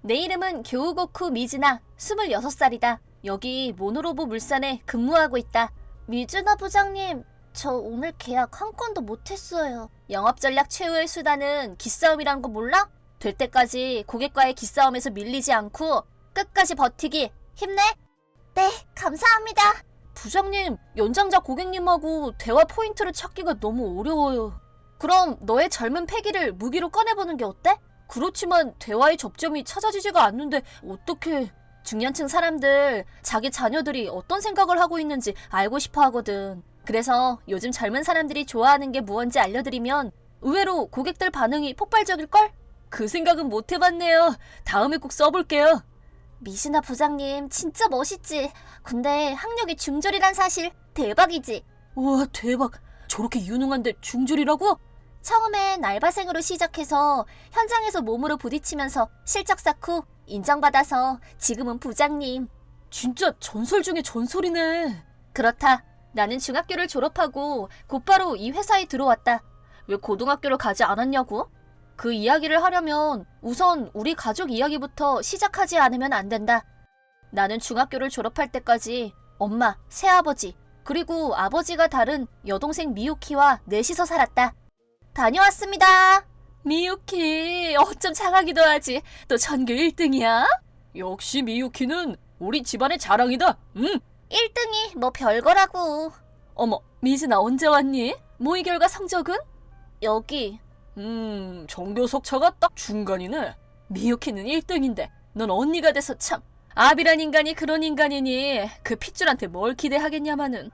내 이름은 교우고쿠 미즈나, 26살이다. 여기 모노로보 물산에 근무하고 있다. 미즈나 부장님, 저 오늘 계약 한 건도 못했어요. 영업전략 최후의 수단은 기싸움이란 거 몰라? 될 때까지 고객과의 기싸움에서 밀리지 않고 끝까지 버티기. 힘내! 네, 감사합니다. 부장님, 연장자 고객님하고 대화 포인트를 찾기가 너무 어려워요. 그럼 너의 젊은 패기를 무기로 꺼내보는 게 어때? 그렇지만 대화의 접점이 찾아지지가 않는데 어떻게... 중년층 사람들 자기 자녀들이 어떤 생각을 하고 있는지 알고 싶어 하거든. 그래서 요즘 젊은 사람들이 좋아하는 게 무언지 알려드리면 의외로 고객들 반응이 폭발적일걸? 그 생각은 못 해봤네요. 다음에 꼭 써볼게요. 미즈나 부장님 진짜 멋있지. 근데 학력이 중졸이란 사실 대박이지. 우와, 대박. 저렇게 유능한데 중졸이라고? 처음엔 알바생으로 시작해서 현장에서 몸으로 부딪히면서 실적 쌓고 인정받아서 지금은 부장님. 진짜 전설 중에 전설이네. 그렇다. 나는 중학교를 졸업하고 곧바로 이 회사에 들어왔다. 왜 고등학교를 가지 않았냐고? 그 이야기를 하려면 우선 우리 가족 이야기부터 시작하지 않으면 안 된다. 나는 중학교를 졸업할 때까지 엄마, 새아버지, 그리고 아버지가 다른 여동생 미유키와 넷이서 살았다. 다녀왔습니다. 미유키, 어쩜 장하기도 하지. 또 전교 1등이야? 역시 미유키는 우리 집안의 자랑이다. 1등이 뭐 별거라고. 어머, 미즈나 언제 왔니? 모의 결과 성적은? 여기. 전교 석차가 딱 중간이네. 미유키는 1등인데 넌 언니가 돼서 참. 아비란 인간이 그런 인간이니 그 핏줄한테 뭘 기대하겠냐마는.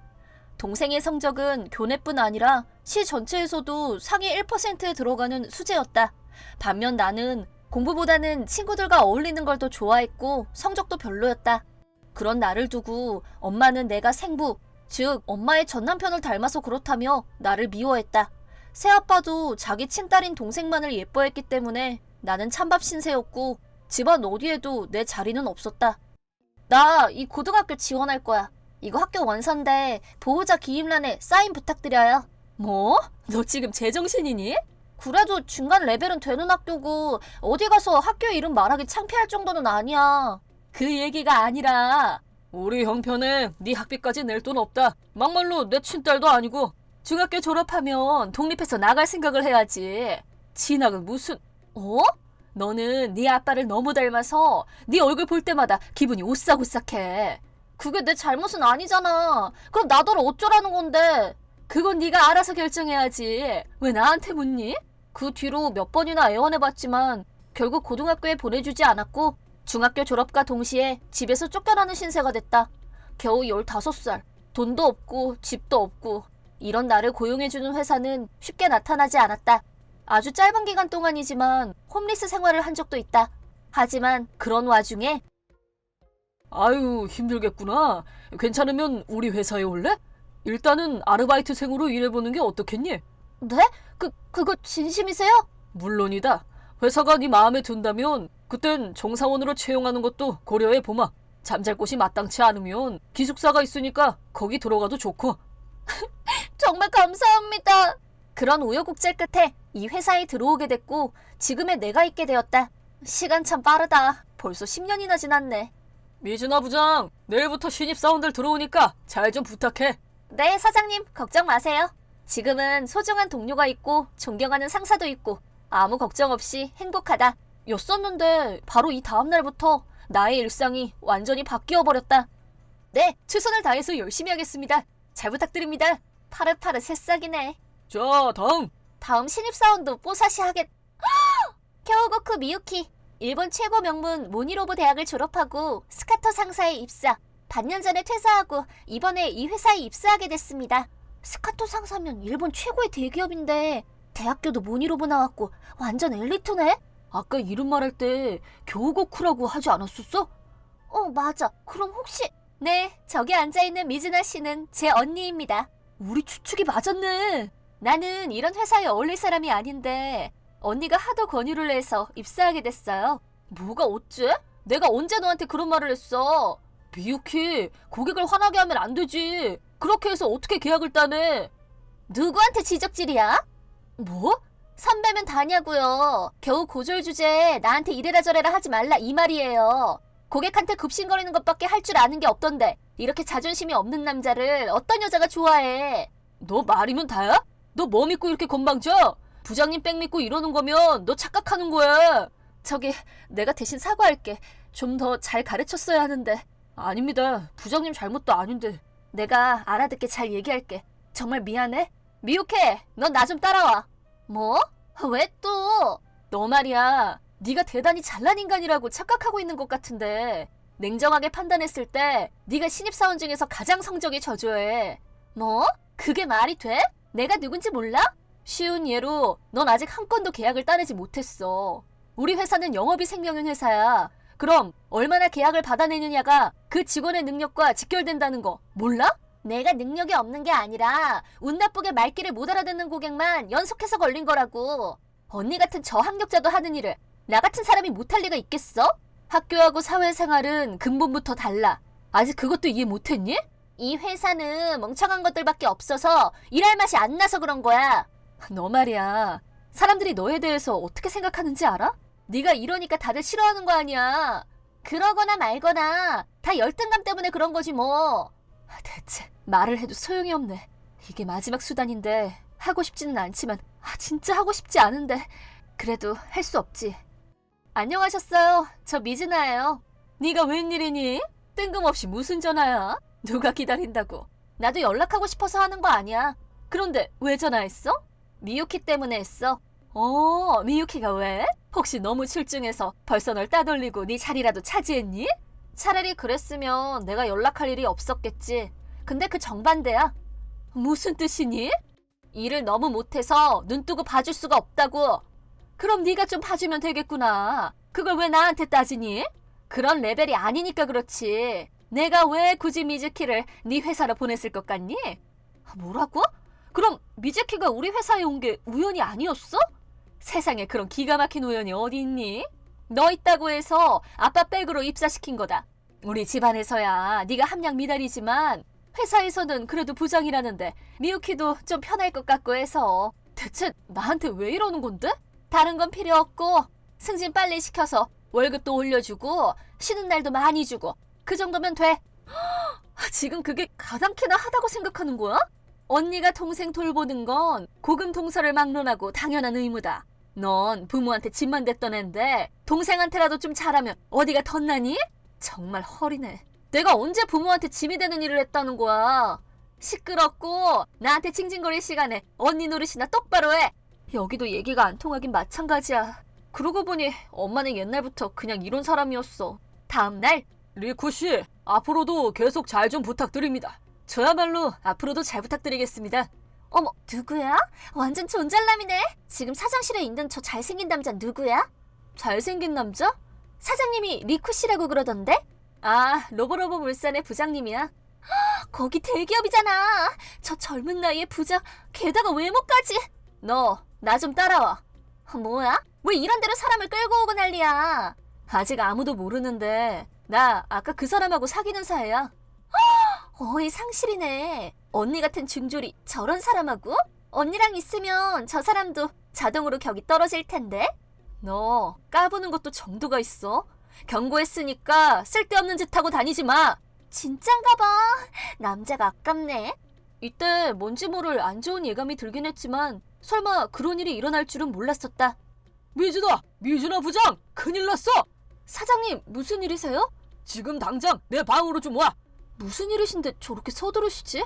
동생의 성적은 교내뿐 아니라 시 전체에서도 상위 1%에 들어가는 수재였다. 반면 나는 공부보다는 친구들과 어울리는 걸 더 좋아했고 성적도 별로였다. 그런 나를 두고 엄마는 내가 생부, 즉 엄마의 전남편을 닮아서 그렇다며 나를 미워했다. 새아빠도 자기 친딸인 동생만을 예뻐했기 때문에 나는 찬밥 신세였고 집안 어디에도 내 자리는 없었다. 나 이 고등학교 지원할 거야. 이거 학교 원서인데 보호자 기입란에 사인 부탁드려요. 뭐? 너 지금 제정신이니? 그래도 중간 레벨은 되는 학교고 어디 가서 학교 이름 말하기 창피할 정도는 아니야. 그 얘기가 아니라 우리 형편에 네 학비까지 낼 돈 없다. 막말로 내 친딸도 아니고 중학교 졸업하면 독립해서 나갈 생각을 해야지. 진학은 무슨... 어? 너는 네 아빠를 너무 닮아서 네 얼굴 볼 때마다 기분이 오싹오싹해. 그게 내 잘못은 아니잖아. 그럼 나더러 어쩌라는 건데. 그건 네가 알아서 결정해야지. 왜 나한테 묻니? 그 뒤로 몇 번이나 애원해봤지만 결국 고등학교에 보내주지 않았고 중학교 졸업과 동시에 집에서 쫓겨나는 신세가 됐다. 겨우 15살. 돈도 없고 집도 없고 이런 나를 고용해주는 회사는 쉽게 나타나지 않았다. 아주 짧은 기간 동안이지만 홈리스 생활을 한 적도 있다. 하지만 그런 와중에 아유, 힘들겠구나. 괜찮으면 우리 회사에 올래? 일단은 아르바이트생으로 일해보는 게 어떻겠니? 네? 그거 진심이세요? 물론이다. 회사가 네 마음에 든다면 그땐 정사원으로 채용하는 것도 고려해보마. 잠잘 곳이 마땅치 않으면 기숙사가 있으니까 거기 들어가도 좋고. 정말 감사합니다. 그런 우여곡절 끝에 이 회사에 들어오게 됐고 지금의 내가 있게 되었다. 시간 참 빠르다. 벌써 10년이나 지났네. 미즈나 부장, 내일부터 신입사원들 들어오니까 잘 좀 부탁해. 네, 사장님, 걱정 마세요. 지금은 소중한 동료가 있고 존경하는 상사도 있고 아무 걱정 없이 행복하다. 였었는데 바로 이 다음 날부터 나의 일상이 완전히 바뀌어버렸다. 네, 최선을 다해서 열심히 하겠습니다. 잘 부탁드립니다. 파릇파릇 새싹이네. 자, 다음 신입사원도 뽀사시 하겠... 교우고쿠 미유키. 일본 최고 명문 모니로보 대학을 졸업하고 스카토 상사에 입사. 반년 전에 퇴사하고 이번에 이 회사에 입사하게 됐습니다. 스카토 상사면 일본 최고의 대기업인데 대학교도 모니로보 나왔고 완전 엘리트네? 아까 이름 말할 때 교우고쿠라고 하지 않았었어? 맞아. 그럼 혹시... 네, 저기 앉아있는 미즈나 씨는 제 언니입니다. 우리 추측이 맞았네. 나는 이런 회사에 어울릴 사람이 아닌데 언니가 하도 권유를 해서 입사하게 됐어요. 뭐가 어째? 내가 언제 너한테 그런 말을 했어? 미유키, 고객을 화나게 하면 안 되지. 그렇게 해서 어떻게 계약을 따내? 누구한테 지적질이야? 뭐? 선배면 다냐고요. 겨우 고졸 주제에 나한테 이래라 저래라 하지 말라 이 말이에요. 고객한테 굽신거리는 것밖에 할 줄 아는 게 없던데 이렇게 자존심이 없는 남자를 어떤 여자가 좋아해. 너 말이면 다야? 너 뭐 믿고 이렇게 건방져? 부장님 백 믿고 이러는 거면 너 착각하는 거야. 저기 내가 대신 사과할게. 좀 더 잘 가르쳤어야 하는데. 아닙니다. 부장님 잘못도 아닌데. 내가 알아듣게 잘 얘기할게. 정말 미안해. 미욱해. 넌 나 좀 따라와. 뭐? 왜 또? 너 말이야. 네가 대단히 잘난 인간이라고 착각하고 있는 것 같은데 냉정하게 판단했을 때 네가 신입사원 중에서 가장 성적이 저조해. 뭐? 그게 말이 돼? 내가 누군지 몰라? 쉬운 예로 넌 아직 한 건도 계약을 따내지 못했어. 우리 회사는 영업이 생명인 회사야. 그럼 얼마나 계약을 받아내느냐가 그 직원의 능력과 직결된다는 거 몰라? 내가 능력이 없는 게 아니라 운 나쁘게 말귀를 못 알아듣는 고객만 연속해서 걸린 거라고. 언니 같은 저학력자도 하는 일을 나 같은 사람이 못할 리가 있겠어? 학교하고 사회생활은 근본부터 달라. 아직 그것도 이해 못했니? 이 회사는 멍청한 것들밖에 없어서 일할 맛이 안 나서 그런 거야. 너 말이야. 사람들이 너에 대해서 어떻게 생각하는지 알아? 네가 이러니까 다들 싫어하는 거 아니야. 그러거나 말거나 다 열등감 때문에 그런 거지 뭐. 대체 말을 해도 소용이 없네. 이게 마지막 수단인데 하고 싶지는 않지만 진짜 하고 싶지 않은데 그래도 할 수 없지. 안녕하셨어요. 저 미즈나예요. 네가 웬일이니? 뜬금없이 무슨 전화야? 누가 기다린다고? 나도 연락하고 싶어서 하는 거 아니야. 그런데 왜 전화했어? 미유키 때문에 했어. 미유키가 왜? 혹시 너무 출중해서 벌써 널 따돌리고 네 자리라도 차지했니? 차라리 그랬으면 내가 연락할 일이 없었겠지. 근데 그 정반대야. 무슨 뜻이니? 일을 너무 못해서 눈 뜨고 봐줄 수가 없다고. 그럼 네가 좀 봐주면 되겠구나. 그걸 왜 나한테 따지니? 그런 레벨이 아니니까 그렇지. 내가 왜 굳이 미즈키를 네 회사로 보냈을 것 같니? 뭐라고? 그럼 미즈키가 우리 회사에 온 게 우연이 아니었어? 세상에 그런 기가 막힌 우연이 어디 있니? 너 있다고 해서 아빠 백으로 입사시킨 거다. 우리 집안에서야 네가 함량 미달이지만 회사에서는 그래도 부장이라는데 미유키도 좀 편할 것 같고 해서. 대체 나한테 왜 이러는 건데? 다른 건 필요 없고 승진 빨리 시켜서 월급도 올려주고 쉬는 날도 많이 주고 그 정도면 돼. 지금 그게 가당키나 하다고 생각하는 거야? 언니가 동생 돌보는 건 고금동서를 막론하고 당연한 의무다. 넌 부모한테 집만 댔던 앤데 동생한테라도 좀 잘하면 어디가 덧나니? 정말 허리네. 내가 언제 부모한테 짐이 되는 일을 했다는 거야. 시끄럽고 나한테 징징거릴 시간에 언니 노릇이나 똑바로 해. 여기도 얘기가 안 통하긴 마찬가지야. 그러고 보니 엄마는 옛날부터 그냥 이런 사람이었어. 다음 날 리쿠씨, 앞으로도 계속 잘 좀 부탁드립니다. 저야말로 앞으로도 잘 부탁드리겠습니다. 어머, 누구야? 완전 존잘남이네. 지금 사장실에 있는 저 잘생긴 남자 누구야? 잘생긴 남자? 사장님이 리쿠씨라고 그러던데? 로보로보 물산의 부장님이야. 거기 대기업이잖아. 저 젊은 나이에 부장, 게다가 외모까지. 너 나 좀 따라와. 뭐야? 왜 이런 데로 사람을 끌고 오고 난리야? 아직 아무도 모르는데 나 아까 그 사람하고 사귀는 사이야. 어이 상실이네. 언니 같은 중졸이 저런 사람하고? 언니랑 있으면 저 사람도 자동으로 격이 떨어질 텐데? 너 까부는 것도 정도가 있어? 경고했으니까 쓸데없는 짓 하고 다니지 마. 진짠가 봐. 남자가 아깝네. 이때 뭔지 모를 안 좋은 예감이 들긴 했지만 설마 그런 일이 일어날 줄은 몰랐었다. 미즈나 부장! 큰일 났어! 사장님, 무슨 일이세요? 지금 당장 내 방으로 좀 와! 무슨 일이신데 저렇게 서두르시지?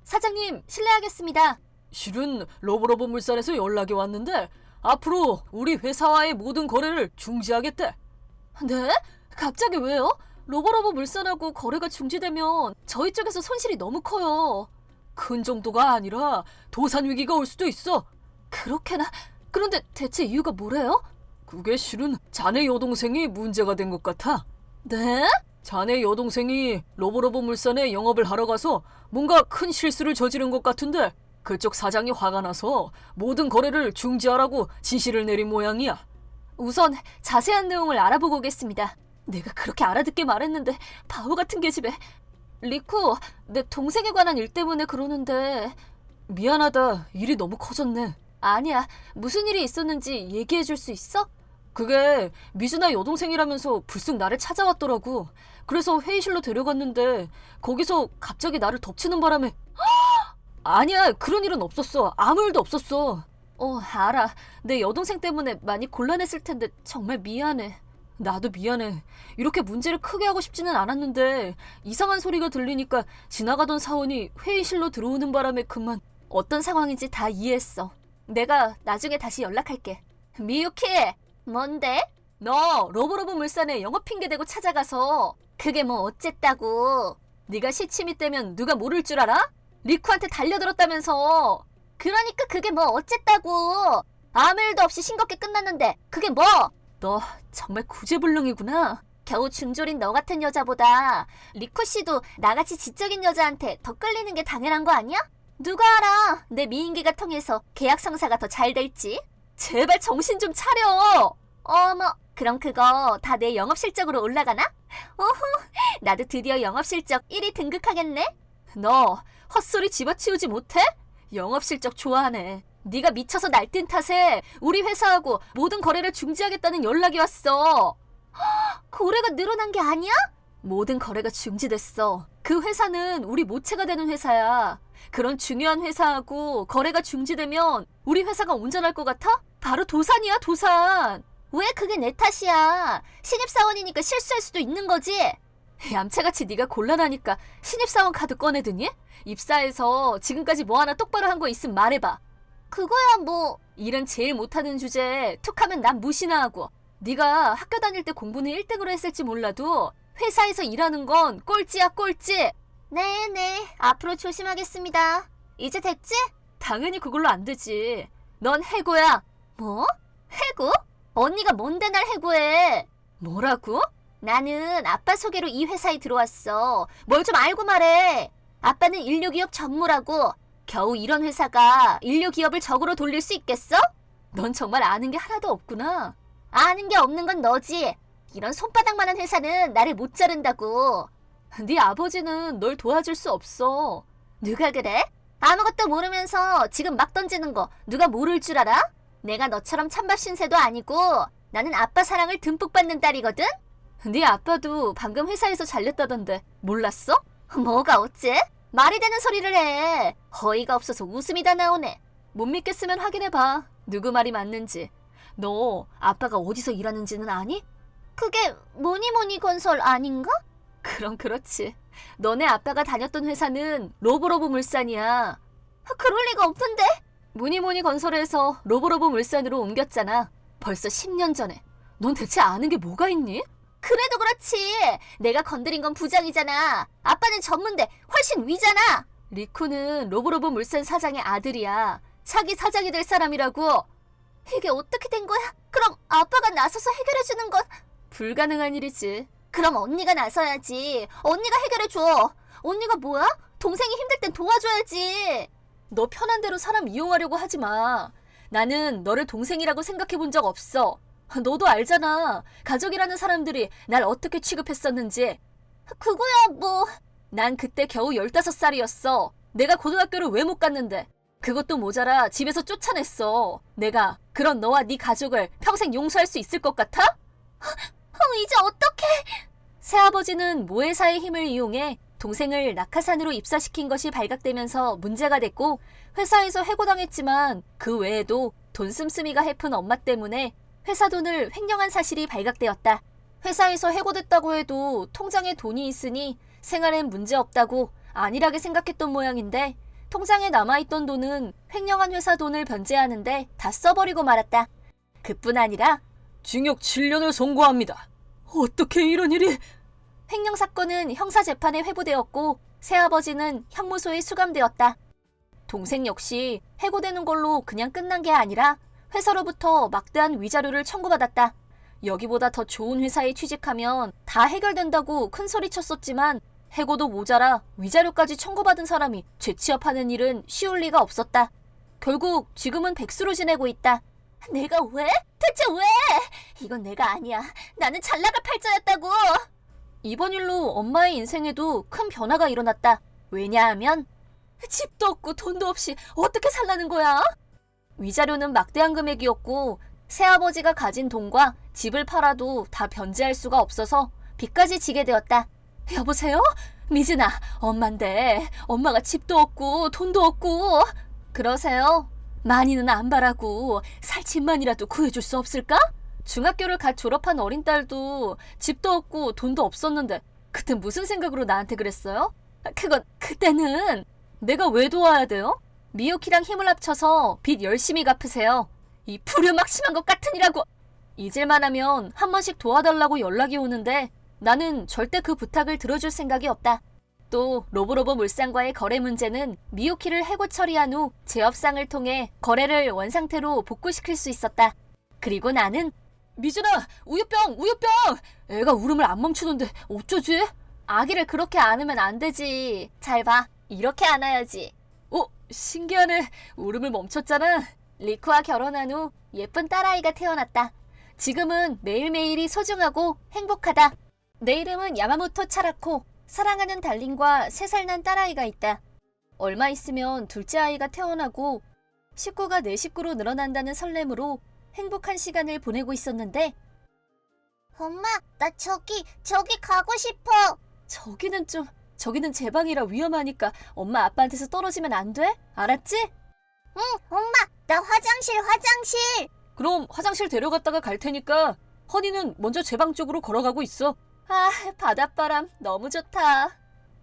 사장님, 실례하겠습니다. 실은 로보로보 물산에서 연락이 왔는데 앞으로 우리 회사와의 모든 거래를 중지하겠대. 네? 갑자기 왜요? 로보로보 물산하고 거래가 중지되면 저희 쪽에서 손실이 너무 커요. 큰 정도가 아니라 도산 위기가 올 수도 있어. 그렇게나? 그런데 대체 이유가 뭐래요? 그게 실은 자네 여동생이 문제가 된 것 같아. 네? 자네 여동생이 로보로보 물산에 영업을 하러 가서 뭔가 큰 실수를 저지른 것 같은데 그쪽 사장이 화가 나서 모든 거래를 중지하라고 지시를 내린 모양이야. 우선 자세한 내용을 알아보고 오겠습니다. 내가 그렇게 알아듣게 말했는데 바보 같은 계집애. 리쿠, 내 동생에 관한 일 때문에 그러는데. 미안하다. 일이 너무 커졌네. 아니야. 무슨 일이 있었는지 얘기해 줄 수 있어? 그게 미즈나 여동생이라면서 불쑥 나를 찾아왔더라고. 그래서 회의실로 데려갔는데 거기서 갑자기 나를 덮치는 바람에 아니야, 그런 일은 없었어. 아무 일도 없었어. 알아. 내 여동생 때문에 많이 곤란했을 텐데 정말 미안해. 나도 미안해. 이렇게 문제를 크게 하고 싶지는 않았는데 이상한 소리가 들리니까 지나가던 사원이 회의실로 들어오는 바람에 그만. 어떤 상황인지 다 이해했어. 내가 나중에 다시 연락할게. 미유키! 뭔데? 너 러브러브 물산에 영업 핑계 대고 찾아가서 그게 뭐 어쨌다고. 네가 시치미 때면 누가 모를 줄 알아? 리쿠한테 달려들었다면서. 그러니까 그게 뭐 어쨌다고. 아무 일도 없이 싱겁게 끝났는데 그게 뭐? 너 정말 구제불능이구나. 겨우 중졸인 너 같은 여자보다 리쿠 씨도 나같이 지적인 여자한테 더 끌리는 게 당연한 거 아니야? 누가 알아, 내 미인기가 통해서 계약 성사가 더 잘 될지. 제발 정신 좀 차려. 어머, 그럼 그거 다 내 영업 실적으로 올라가나? 오호, 나도 드디어 영업 실적 1위 등극하겠네. 너 헛소리 집어치우지 못해? 영업 실적 좋아하네. 네가 미쳐서 날뛴 탓에 우리 회사하고 모든 거래를 중지하겠다는 연락이 왔어. 거래가 늘어난 게 아니야? 모든 거래가 중지됐어. 그 회사는 우리 모체가 되는 회사야. 그런 중요한 회사하고 거래가 중지되면 우리 회사가 온전할 것 같아? 바로 도산이야, 도산. 왜 그게 내 탓이야? 신입사원이니까 실수할 수도 있는 거지. 얌체같이 네가 곤란하니까 신입사원 카드 꺼내드니? 입사해서 지금까지 뭐 하나 똑바로 한 거 있으면 말해봐. 그거야 뭐. 일은 제일 못하는 주제에 툭하면 난 무시나 하고. 네가 학교 다닐 때 공부는 1등으로 했을지 몰라도 회사에서 일하는 건 꼴찌야, 꼴찌. 네네, 앞으로 조심하겠습니다. 이제 됐지? 당연히 그걸로 안 되지. 넌 해고야. 뭐? 해고? 언니가 뭔데 날 해고해? 뭐라고? 나는 아빠 소개로 이 회사에 들어왔어. 뭘 좀 알고 말해. 아빠는 인류기업 전무라고. 겨우 이런 회사가 인류기업을 적으로 돌릴 수 있겠어? 넌 정말 아는 게 하나도 없구나. 아는 게 없는 건 너지. 이런 손바닥만한 회사는 나를 못 자른다고. 네 아버지는 널 도와줄 수 없어. 누가 그래? 아무것도 모르면서 지금 막 던지는 거 누가 모를 줄 알아? 내가 너처럼 찬밥 신세도 아니고 나는 아빠 사랑을 듬뿍 받는 딸이거든? 네 아빠도 방금 회사에서 잘렸다던데 몰랐어? 뭐가 어째? 말이 되는 소리를 해. 어이가 없어서 웃음이 다 나오네. 못 믿겠으면 확인해봐. 누구 말이 맞는지. 너 아빠가 어디서 일하는지는 아니? 그게 뭐니뭐니 건설 아닌가? 그럼 그렇지. 너네 아빠가 다녔던 회사는 로보로보 물산이야. 그럴 리가 없는데? 뭐니뭐니 건설에서 로보로보 물산으로 옮겼잖아. 벌써 10년 전에. 넌 대체 아는 게 뭐가 있니? 그래도 그렇지. 내가 건드린 건 부장이잖아. 아빠는 전문대 훨씬 위잖아. 리쿠는 로보로보 물산 사장의 아들이야. 차기 사장이 될 사람이라고. 이게 어떻게 된 거야? 그럼 아빠가 나서서 해결해주는 건 불가능한 일이지. 그럼 언니가 나서야지. 언니가 해결해줘. 언니가 뭐야? 동생이 힘들 땐 도와줘야지. 너 편한 대로 사람 이용하려고 하지 마. 나는 너를 동생이라고 생각해 본 적 없어. 너도 알잖아. 가족이라는 사람들이 날 어떻게 취급했었는지. 그거야 뭐. 난 그때 겨우 15살이었어. 내가 고등학교를 왜 못 갔는데. 그것도 모자라 집에서 쫓아냈어. 내가 그런 너와 네 가족을 평생 용서할 수 있을 것 같아? 이제 어떡해? 새아버지는 모회사의 힘을 이용해 동생을 낙하산으로 입사시킨 것이 발각되면서 문제가 됐고 회사에서 해고당했지만 그 외에도 돈 씀씀이가 해픈 엄마 때문에 회사 돈을 횡령한 사실이 발각되었다. 회사에서 해고됐다고 해도 통장에 돈이 있으니 생활엔 문제 없다고 안일하게 생각했던 모양인데 통장에 남아있던 돈은 횡령한 회사 돈을 변제하는데 다 써버리고 말았다. 그뿐 아니라 징역 7년을 선고합니다. 어떻게 이런 일이? 횡령 사건은 형사재판에 회부되었고 새아버지는 형무소에 수감되었다. 동생 역시 해고되는 걸로 그냥 끝난 게 아니라 회사로부터 막대한 위자료를 청구받았다. 여기보다 더 좋은 회사에 취직하면 다 해결된다고 큰소리쳤었지만 해고도 모자라 위자료까지 청구받은 사람이 재취업하는 일은 쉬울 리가 없었다. 결국 지금은 백수로 지내고 있다. 내가 왜? 대체 왜? 이건 내가 아니야. 나는 잘 나갈 팔자였다고. 이번 일로 엄마의 인생에도 큰 변화가 일어났다. 왜냐하면 집도 없고 돈도 없이 어떻게 살라는 거야? 위자료는 막대한 금액이었고 새아버지가 가진 돈과 집을 팔아도 다 변제할 수가 없어서 빚까지 지게 되었다. 여보세요? 미진아, 엄만데 엄마가 집도 없고 돈도 없고. 그러세요? 많이는 안 바라고 살 집만이라도 구해줄 수 없을까? 중학교를 갓 졸업한 어린 딸도 집도 없고 돈도 없었는데 그때 무슨 생각으로 나한테 그랬어요? 그때는 내가 왜 도와야 돼요? 미유키랑 힘을 합쳐서 빚 열심히 갚으세요. 이 불효막심한 것 같으니라고. 잊을만 하면 한 번씩 도와달라고 연락이 오는데 나는 절대 그 부탁을 들어줄 생각이 없다. 또 로보로보 물산과의 거래 문제는 미유키를 해고 처리한 후 재협상을 통해 거래를 원상태로 복구시킬 수 있었다. 그리고 나는 미준아, 우유병! 애가 울음을 안 멈추는데 어쩌지? 아기를 그렇게 안으면 안 되지. 잘 봐. 이렇게 안아야지. 신기하네. 울음을 멈췄잖아. 리쿠와 결혼한 후 예쁜 딸아이가 태어났다. 지금은 매일매일이 소중하고 행복하다. 내 이름은 야마모토 차라코. 사랑하는 달링과 3살 난 딸아이가 있다. 얼마 있으면 둘째 아이가 태어나고 식구가 4식구로 늘어난다는 설렘으로 행복한 시간을 보내고 있었는데 엄마, 나 저기 가고 싶어. 저기는 제 방이라 위험하니까 엄마 아빠한테서 떨어지면 안 돼? 알았지? 응, 엄마, 나 화장실. 그럼 화장실 데려갔다가 갈 테니까 허니는 먼저 제 방 쪽으로 걸어가고 있어. 아, 바닷바람 너무 좋다.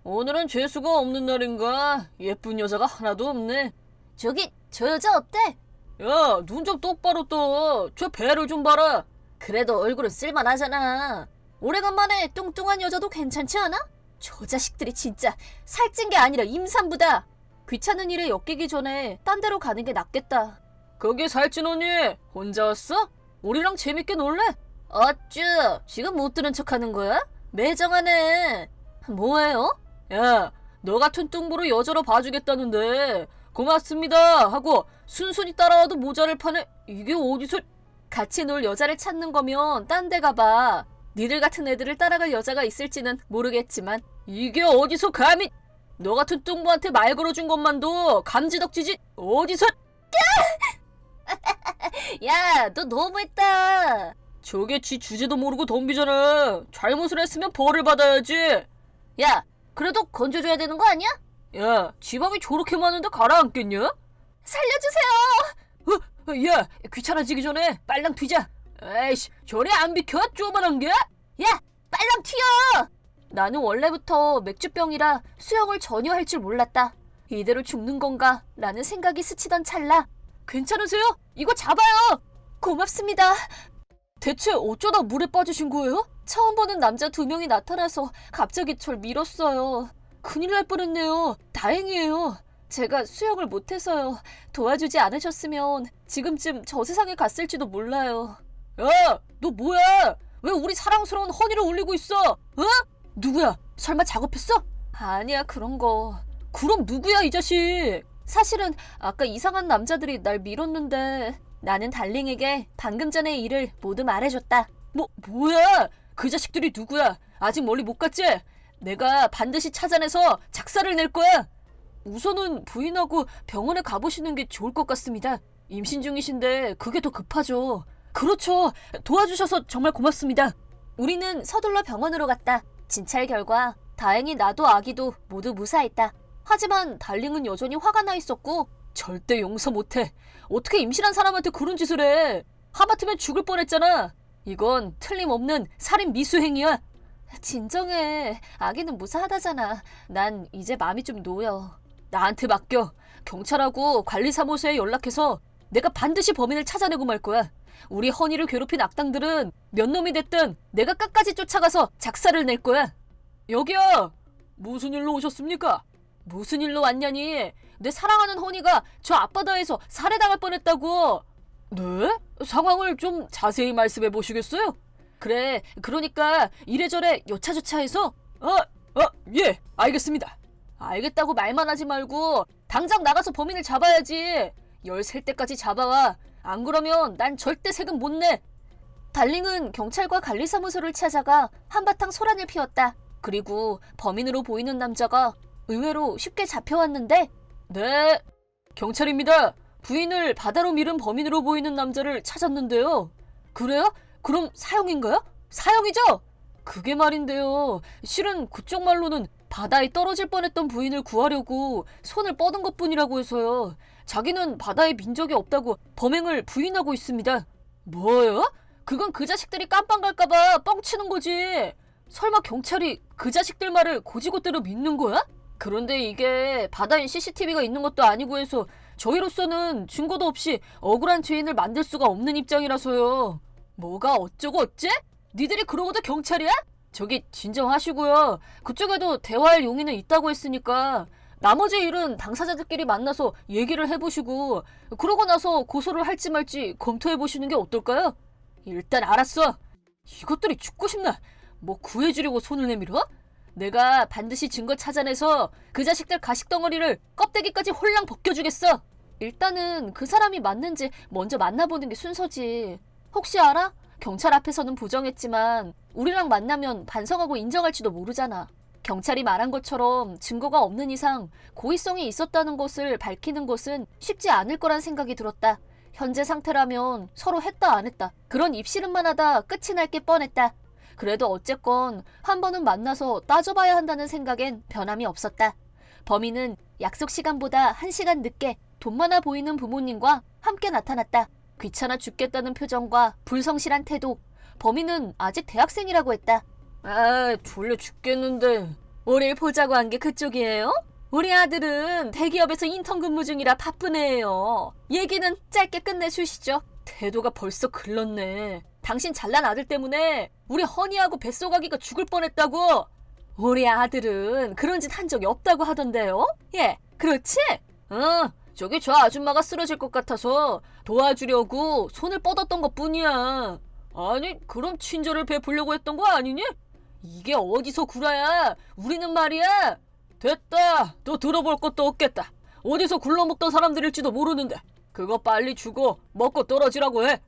오늘은 재수가 없는 날인가? 예쁜 여자가 하나도 없네. 저기, 저 여자 어때? 야, 눈 좀 똑바로 떠. 저 배를 좀 봐라. 그래도 얼굴은 쓸만하잖아. 오래간만에 뚱뚱한 여자도 괜찮지 않아? 저 자식들이 진짜 살찐 게 아니라 임산부다. 귀찮은 일에 엮이기 전에 딴 데로 가는 게 낫겠다. 거기 살찐 언니 혼자 왔어? 우리랑 재밌게 놀래? 어쭈, 지금 못 들은 척하는 거야? 매정하네. 뭐예요? 야, 너 같은 뚱보를 여자로 봐주겠다는데 고맙습니다 하고 순순히 따라와도 모자를 파네. 이게 어디서? 같이 놀 여자를 찾는 거면 딴 데 가봐. 니들 같은 애들을 따라갈 여자가 있을지는 모르겠지만 이게 어디서 감히. 너 같은 뚱보한테 말 걸어준 것만도 감지덕지지. 어디서? 야, 너 너무했다. 저게 지 주제도 모르고 덤비잖아. 잘못을 했으면 벌을 받아야지. 야, 그래도 건져줘야 되는 거 아니야? 야, 지방이 저렇게 많은데 가라앉겠냐? 살려주세요. 야, 귀찮아지기 전에 빨랑 튀자. 에이씨, 저리 안 비켜? 쪼만한 게? 야, 빨랑 튀어. 나는 원래부터 맥주병이라 수영을 전혀 할 줄 몰랐다. 이대로 죽는 건가? 라는 생각이 스치던 찰나. 괜찮으세요? 이거 잡아요. 고맙습니다. 대체 어쩌다 물에 빠지신 거예요? 처음 보는 남자 2명이 나타나서 갑자기 절 밀었어요. 큰일 날 뻔했네요. 다행이에요. 제가 수영을 못해서요. 도와주지 않으셨으면 지금쯤 저 세상에 갔을지도 몰라요. 야, 너 뭐야? 왜 우리 사랑스러운 허니를 울리고 있어? 누구야? 설마 작업했어? 아니야, 그런 거. 그럼 누구야, 이 자식? 사실은 아까 이상한 남자들이 날 밀었는데 나는 달링에게 방금 전의 일을 모두 말해줬다. 뭐야? 그 자식들이 누구야? 아직 멀리 못 갔지? 내가 반드시 찾아내서 작사를 낼 거야. 우선은 부인하고 병원에 가보시는 게 좋을 것 같습니다. 임신 중이신데 그게 더 급하죠. 그렇죠. 도와주셔서 정말 고맙습니다. 우리는 서둘러 병원으로 갔다. 진찰 결과 다행히 나도 아기도 모두 무사했다. 하지만 달링은 여전히 화가 나 있었고 절대 용서 못해. 어떻게 임신한 사람한테 그런 짓을 해. 하마터면 죽을 뻔했잖아. 이건 틀림없는 살인 미수행위야. 진정해. 아기는 무사하다잖아. 난 이제 마음이 좀 놓여. 나한테 맡겨. 경찰하고 관리사무소에 연락해서 내가 반드시 범인을 찾아내고 말 거야. 우리 허니를 괴롭힌 악당들은 몇 놈이 됐든 내가 끝까지 쫓아가서 작사를 낼 거야. 여기요. 무슨 일로 오셨습니까? 무슨 일로 왔냐니. 내 사랑하는 허니가 저 앞바다에서 살해당할 뻔했다고. 네? 상황을 좀 자세히 말씀해 보시겠어요? 그래, 그러니까 이래저래 여차저차해서 예, 알겠습니다. 알겠다고 말만 하지 말고 당장 나가서 범인을 잡아야지. 열 셀 때까지 잡아와. 안 그러면 난 절대 세금 못 내. 달링은 경찰과 관리사무소를 찾아가 한바탕 소란을 피웠다. 그리고 범인으로 보이는 남자가 의외로 쉽게 잡혀왔는데 네, 경찰입니다. 부인을 바다로 밀은 범인으로 보이는 남자를 찾았는데요. 그래요? 그럼 사형인가요? 사형이죠? 그게 말인데요. 실은 그쪽 말로는 바다에 떨어질 뻔했던 부인을 구하려고 손을 뻗은 것뿐이라고 해서요. 자기는 바다에 민 적이 없다고 범행을 부인하고 있습니다. 뭐요? 그건 그 자식들이 깜빵 갈까봐 뻥치는 거지. 설마 경찰이 그 자식들 말을 고지고대로 믿는 거야? 그런데 이게 바다엔 CCTV가 있는 것도 아니고 해서 저희로서는 증거도 없이 억울한 죄인을 만들 수가 없는 입장이라서요. 뭐가 어쩌고 어째? 니들이 그러고도 경찰이야? 저기 진정하시고요. 그쪽에도 대화할 용의는 있다고 했으니까 나머지 일은 당사자들끼리 만나서 얘기를 해보시고 그러고 나서 고소를 할지 말지 검토해보시는 게 어떨까요? 일단 알았어. 이것들이 죽고 싶나? 뭐 구해주려고 손을 내밀어? 내가 반드시 증거 찾아내서 그 자식들 가식덩어리를 껍데기까지 홀랑 벗겨주겠어. 일단은 그 사람이 맞는지 먼저 만나보는 게 순서지. 혹시 알아? 경찰 앞에서는 부정했지만 우리랑 만나면 반성하고 인정할지도 모르잖아. 경찰이 말한 것처럼 증거가 없는 이상 고의성이 있었다는 것을 밝히는 것은 쉽지 않을 거란 생각이 들었다. 현재 상태라면 서로 했다 안 했다 그런 입씨름만 하다 끝이 날 게 뻔했다. 그래도 어쨌건 한 번은 만나서 따져봐야 한다는 생각엔 변함이 없었다. 범인은 약속 시간보다 1시간 늦게 돈 많아 보이는 부모님과 함께 나타났다. 귀찮아 죽겠다는 표정과 불성실한 태도. 범인은 아직 대학생이라고 했다. 아, 졸려 죽겠는데. 우릴 보자고 한 게 그쪽이에요? 우리 아들은 대기업에서 인턴 근무 중이라 바쁜 애예요. 얘기는 짧게 끝내주시죠. 태도가 벌써 글렀네. 당신 잘난 아들 때문에 우리 허니하고 뱃속아기가 죽을 뻔했다고. 우리 아들은 그런 짓 한 적이 없다고 하던데요? 예, 그렇지? 저기 저 아줌마가 쓰러질 것 같아서 도와주려고 손을 뻗었던 것뿐이야. 아니, 그럼 친절을 베풀려고 했던 거 아니니? 이게 어디서 구라야? 우리는 말이야. 됐다. 또 들어볼 것도 없겠다. 어디서 굴러먹던 사람들일지도 모르는데 그거 빨리 주고 먹고 떨어지라고 해.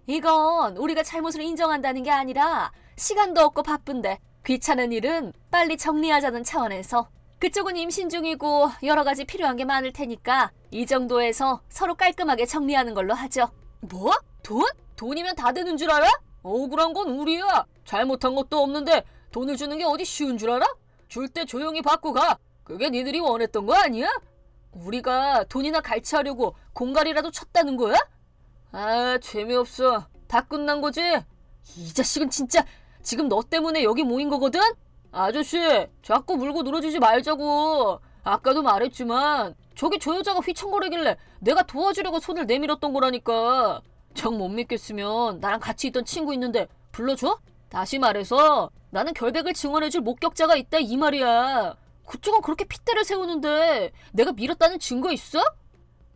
이건 우리가 잘못을 인정한다는 게 아니라 시간도 없고 바쁜데 귀찮은 일은 빨리 정리하자는 차원에서. 그쪽은 임신 중이고 여러 가지 필요한 게 많을 테니까 이 정도에서 서로 깔끔하게 정리하는 걸로 하죠. 뭐? 돈? 돈이면 다 되는 줄 알아? 억울한 건 우리야. 잘못한 것도 없는데 돈을 주는 게 어디 쉬운 줄 알아? 줄 때 조용히 받고 가. 그게 니들이 원했던 거 아니야? 우리가 돈이나 갈취하려고 공갈이라도 쳤다는 거야? 아, 재미없어. 다 끝난 거지? 이 자식은 진짜 지금 너 때문에 여기 모인 거거든? 아저씨, 자꾸 물고 늘어지지 말자고. 아까도 말했지만 저기 저 여자가 휘청거리길래 내가 도와주려고 손을 내밀었던 거라니까. 정 못 믿겠으면 나랑 같이 있던 친구 있는데 불러줘? 다시 말해서 나는 결백을 증언해줄 목격자가 있다 이 말이야. 그쪽은 그렇게 핏대를 세우는데 내가 밀었다는 증거 있어?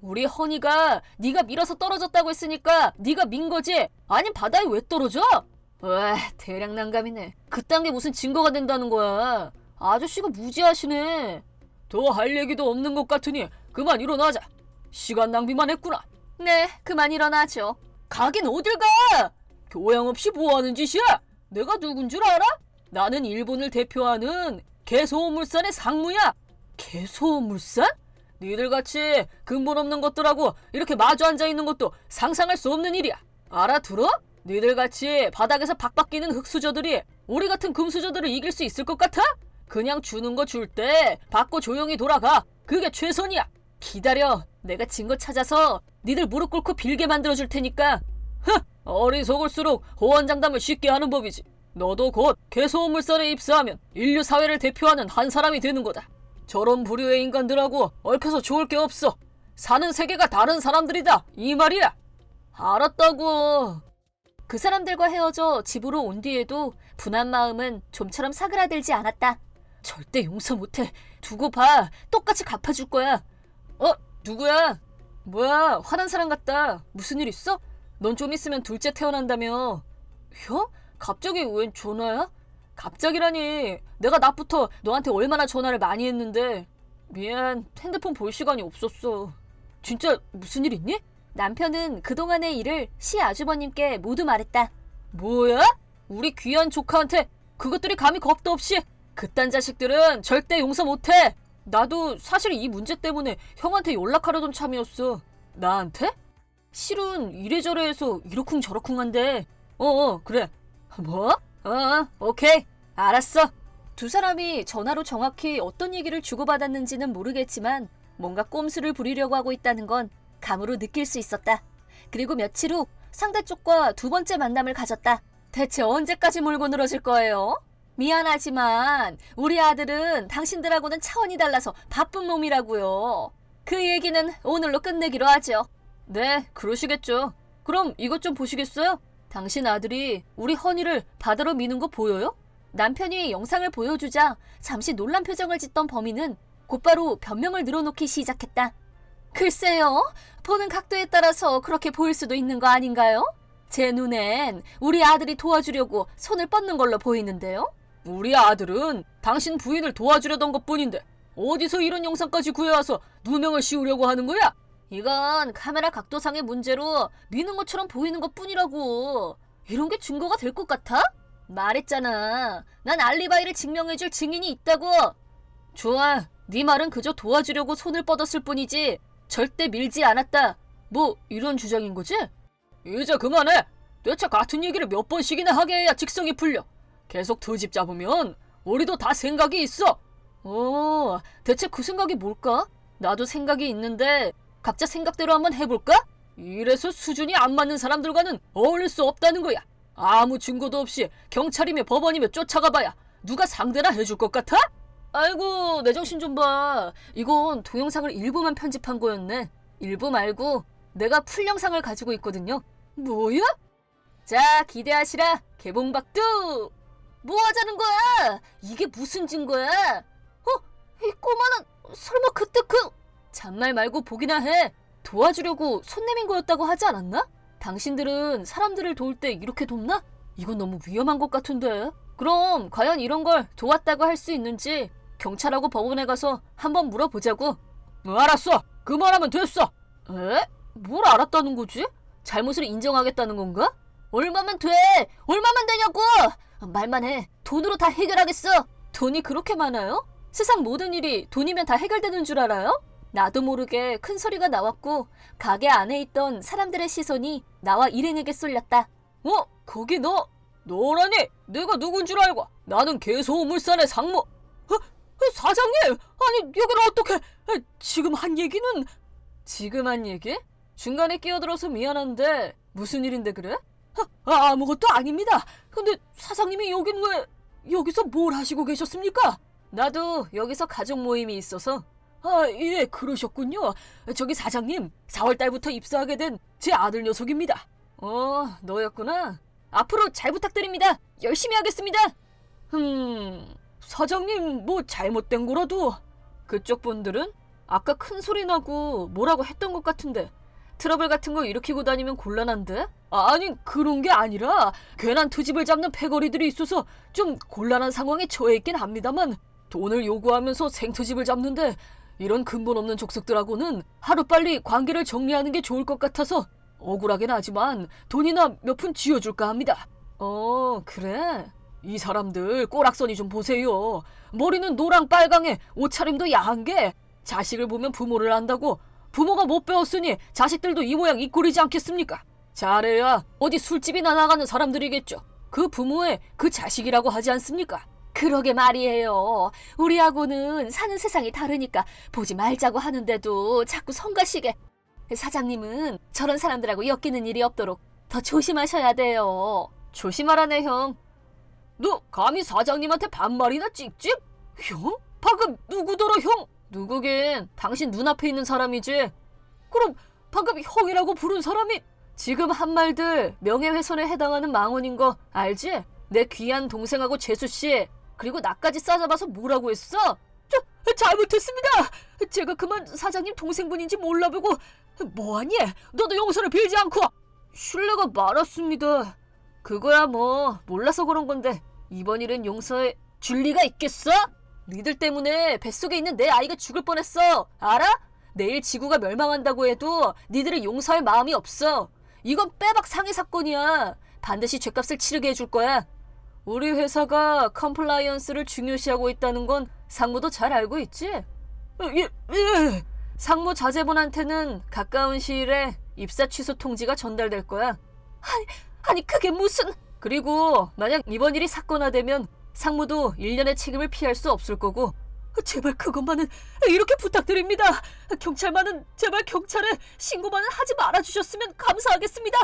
우리 허니가 네가 밀어서 떨어졌다고 했으니까 네가 민 거지. 아님 바다에 왜 떨어져? 와, 대략 난감이네. 그딴 게 무슨 증거가 된다는 거야. 아저씨가 무지하시네. 더 할 얘기도 없는 것 같으니 그만 일어나자. 시간 낭비만 했구나. 네, 그만 일어나죠. 가긴 어딜 가? 교양 없이 뭐하는 짓이야? 내가 누군 줄 알아? 나는 일본을 대표하는 개소음물산의 상무야. 개소음물산? 니들같이 근본 없는 것들하고 이렇게 마주 앉아있는 것도 상상할 수 없는 일이야. 알아들어? 니들같이 바닥에서 박박 끼는 흙수저들이 우리 같은 금수저들을 이길 수 있을 것 같아? 그냥 주는 거 줄 때 받고 조용히 돌아가. 그게 최선이야. 기다려. 내가 증거 찾아서 니들 무릎 꿇고 빌게 만들어줄 테니까. 어리석을수록 호언장담을 쉽게 하는 법이지. 너도 곧 개소음물산에 입사하면 인류 사회를 대표하는 한 사람이 되는 거다. 저런 부류의 인간들하고 얽혀서 좋을 게 없어. 사는 세계가 다른 사람들이다 이 말이야. 알았다고. 그 사람들과 헤어져 집으로 온 뒤에도 분한 마음은 좀처럼 사그라들지 않았다. 절대 용서 못해. 두고 봐. 똑같이 갚아줄 거야. 누구야? 뭐야, 화난 사람 같다. 무슨 일 있어? 넌 좀 있으면 둘째 태어난다며. 형? 갑자기 웬 전화야? 갑자기라니. 내가 낮부터 너한테 얼마나 전화를 많이 했는데. 미안, 핸드폰 볼 시간이 없었어. 진짜 무슨 일 있니? 남편은 그동안의 일을 시아주버님께 모두 말했다. 뭐야? 우리 귀한 조카한테 그것들이 감히 겁도 없이. 그딴 자식들은 절대 용서 못해. 나도 사실 이 문제 때문에 형한테 연락하려던 참이었어. 나한테? 실은 이래저래 해서 이러쿵저러쿵한데. 그래. 뭐? 오케이. 알았어. 두 사람이 전화로 정확히 어떤 얘기를 주고받았는지는 모르겠지만 뭔가 꼼수를 부리려고 하고 있다는 건 감으로 느낄 수 있었다. 그리고 며칠 후 상대 쪽과 두 번째 만남을 가졌다. 대체 언제까지 물고 늘어질 거예요? 미안하지만 우리 아들은 당신들하고는 차원이 달라서 바쁜 놈이라고요. 그 얘기는 오늘로 끝내기로 하죠. 네, 그러시겠죠. 그럼 이것 좀 보시겠어요? 당신 아들이 우리 허니를 바다로 미는 거 보여요? 남편이 영상을 보여주자 잠시 놀란 표정을 짓던 범인은 곧바로 변명을 늘어놓기 시작했다. 글쎄요, 보는 각도에 따라서 그렇게 보일 수도 있는 거 아닌가요? 제 눈엔 우리 아들이 도와주려고 손을 뻗는 걸로 보이는데요? 우리 아들은 당신 부인을 도와주려던 것뿐인데 어디서 이런 영상까지 구해와서 누명을 씌우려고 하는 거야? 이건 카메라 각도상의 문제로 미는 것처럼 보이는 것뿐이라고. 이런 게 증거가 될 것 같아? 말했잖아. 난 알리바이를 증명해줄 증인이 있다고. 좋아. 네 말은 그저 도와주려고 손을 뻗었을 뿐이지 절대 밀지 않았다. 뭐 이런 주장인 거지? 이제 그만해. 대체 같은 얘기를 몇 번씩이나 하게 해야 직성이 풀려. 계속 트집 잡으면 우리도 다 생각이 있어. 대체 그 생각이 뭘까? 나도 생각이 있는데 각자 생각대로 한번 해볼까? 이래서 수준이 안 맞는 사람들과는 어울릴 수 없다는 거야. 아무 증거도 없이 경찰이며 법원이며 쫓아가봐야 누가 상대나 해줄 것 같아? 아이고, 내 정신 좀 봐. 이건 동영상을 일부만 편집한 거였네. 일부 말고 내가 풀 영상을 가지고 있거든요. 뭐야? 자, 기대하시라. 개봉박두. 뭐 하자는 거야? 이게 무슨 증거야? 이 꼬마는 설마 그때 잔말 말고 보기나 해. 도와주려고 손 내민 거였다고 하지 않았나? 당신들은 사람들을 도울 때 이렇게 돕나? 이건 너무 위험한 것 같은데. 그럼 과연 이런 걸 도왔다고 할 수 있는지 경찰하고 법원에 가서 한번 물어보자고. 알았어. 그만하면 됐어. 에? 뭘 알았다는 거지? 잘못을 인정하겠다는 건가? 얼마면 돼? 얼마면 되냐고! 말만 해. 돈으로 다 해결하겠어. 돈이 그렇게 많아요? 세상 모든 일이 돈이면 다 해결되는 줄 알아요? 나도 모르게 큰 소리가 나왔고 가게 안에 있던 사람들의 시선이 나와 일행에게 쏠렸다. 거기 너라니? 내가 누군 줄 알고? 나는 개소물산의 상무. 사장님! 아니 여기를 어떻게... 지금 한 얘기는... 지금 한 얘기? 중간에 끼어들어서 미안한데 무슨 일인데 그래? 아무것도 아닙니다. 근데 사장님이 여긴 왜... 여기서 뭘 하시고 계셨습니까? 나도 여기서 가족 모임이 있어서. 예, 그러셨군요. 저기 사장님, 4월달부터 입사하게 된 제 아들 녀석입니다. 너였구나. 앞으로 잘 부탁드립니다. 열심히 하겠습니다. 사장님 뭐 잘못된 거라도. 그쪽 분들은 아까 큰 소리 나고 뭐라고 했던 것 같은데 트러블 같은 거 일으키고 다니면 곤란한데? 아니 그런 게 아니라 괜한 트집을 잡는 패거리들이 있어서 좀 곤란한 상황에 처해 있긴 합니다만 돈을 요구하면서 생트집을 잡는데 이런 근본 없는 족속들하고는 하루빨리 관계를 정리하는 게 좋을 것 같아서 억울하긴 하지만 돈이나 몇 푼 쥐어줄까 합니다. 그래? 이 사람들 꼬락서니 좀 보세요. 머리는 노랑 빨강에 옷차림도 야한 게 자식을 보면 부모를 안다고. 부모가 못 배웠으니 자식들도 이 모양 이 꼴이지 않겠습니까? 잘해야 어디 술집이나 나가는 사람들이겠죠. 그 부모의 그 자식이라고 하지 않습니까? 그러게 말이에요. 우리하고는 사는 세상이 다르니까 보지 말자고 하는데도 자꾸 성가시게. 사장님은 저런 사람들하고 엮이는 일이 없도록 더 조심하셔야 돼요. 조심하라네 형. 너 감히 사장님한테 반말이나 찍찍? 형? 방금 누구더러 형? 누구긴 당신 눈앞에 있는 사람이지. 그럼 방금 형이라고 부른 사람이 지금 한 말들 명예훼손에 해당하는 망언인 거 알지? 내 귀한 동생하고 재수씨 그리고 나까지 싸잡아서 뭐라고 했어? 잘못했습니다. 제가 그만 사장님 동생분인지 몰라보고. 뭐하니? 너도 용서를 빌지 않고. 신뢰가 많았습니다. 그거야 뭐 몰라서 그런 건데 이번 일은 용서해 줄 리가 있겠어? 니들 때문에 뱃속에 있는 내 아이가 죽을 뻔했어. 알아? 내일 지구가 멸망한다고 해도 니들을 용서할 마음이 없어. 이건 빼박 상해 사건이야. 반드시 죗값을 치르게 해줄 거야. 우리 회사가 컴플라이언스를 중요시하고 있다는 건 상무도 잘 알고 있지? 예. 상무 자제분한테는 가까운 시일에 입사 취소 통지가 전달될 거야. 아니 그게 무슨... 그리고 만약 이번 일이 사건화되면 상무도 1년의 책임을 피할 수 없을 거고. 제발 그것만은 이렇게 부탁드립니다. 경찰만은 제발 경찰에 신고만은 하지 말아주셨으면 감사하겠습니다.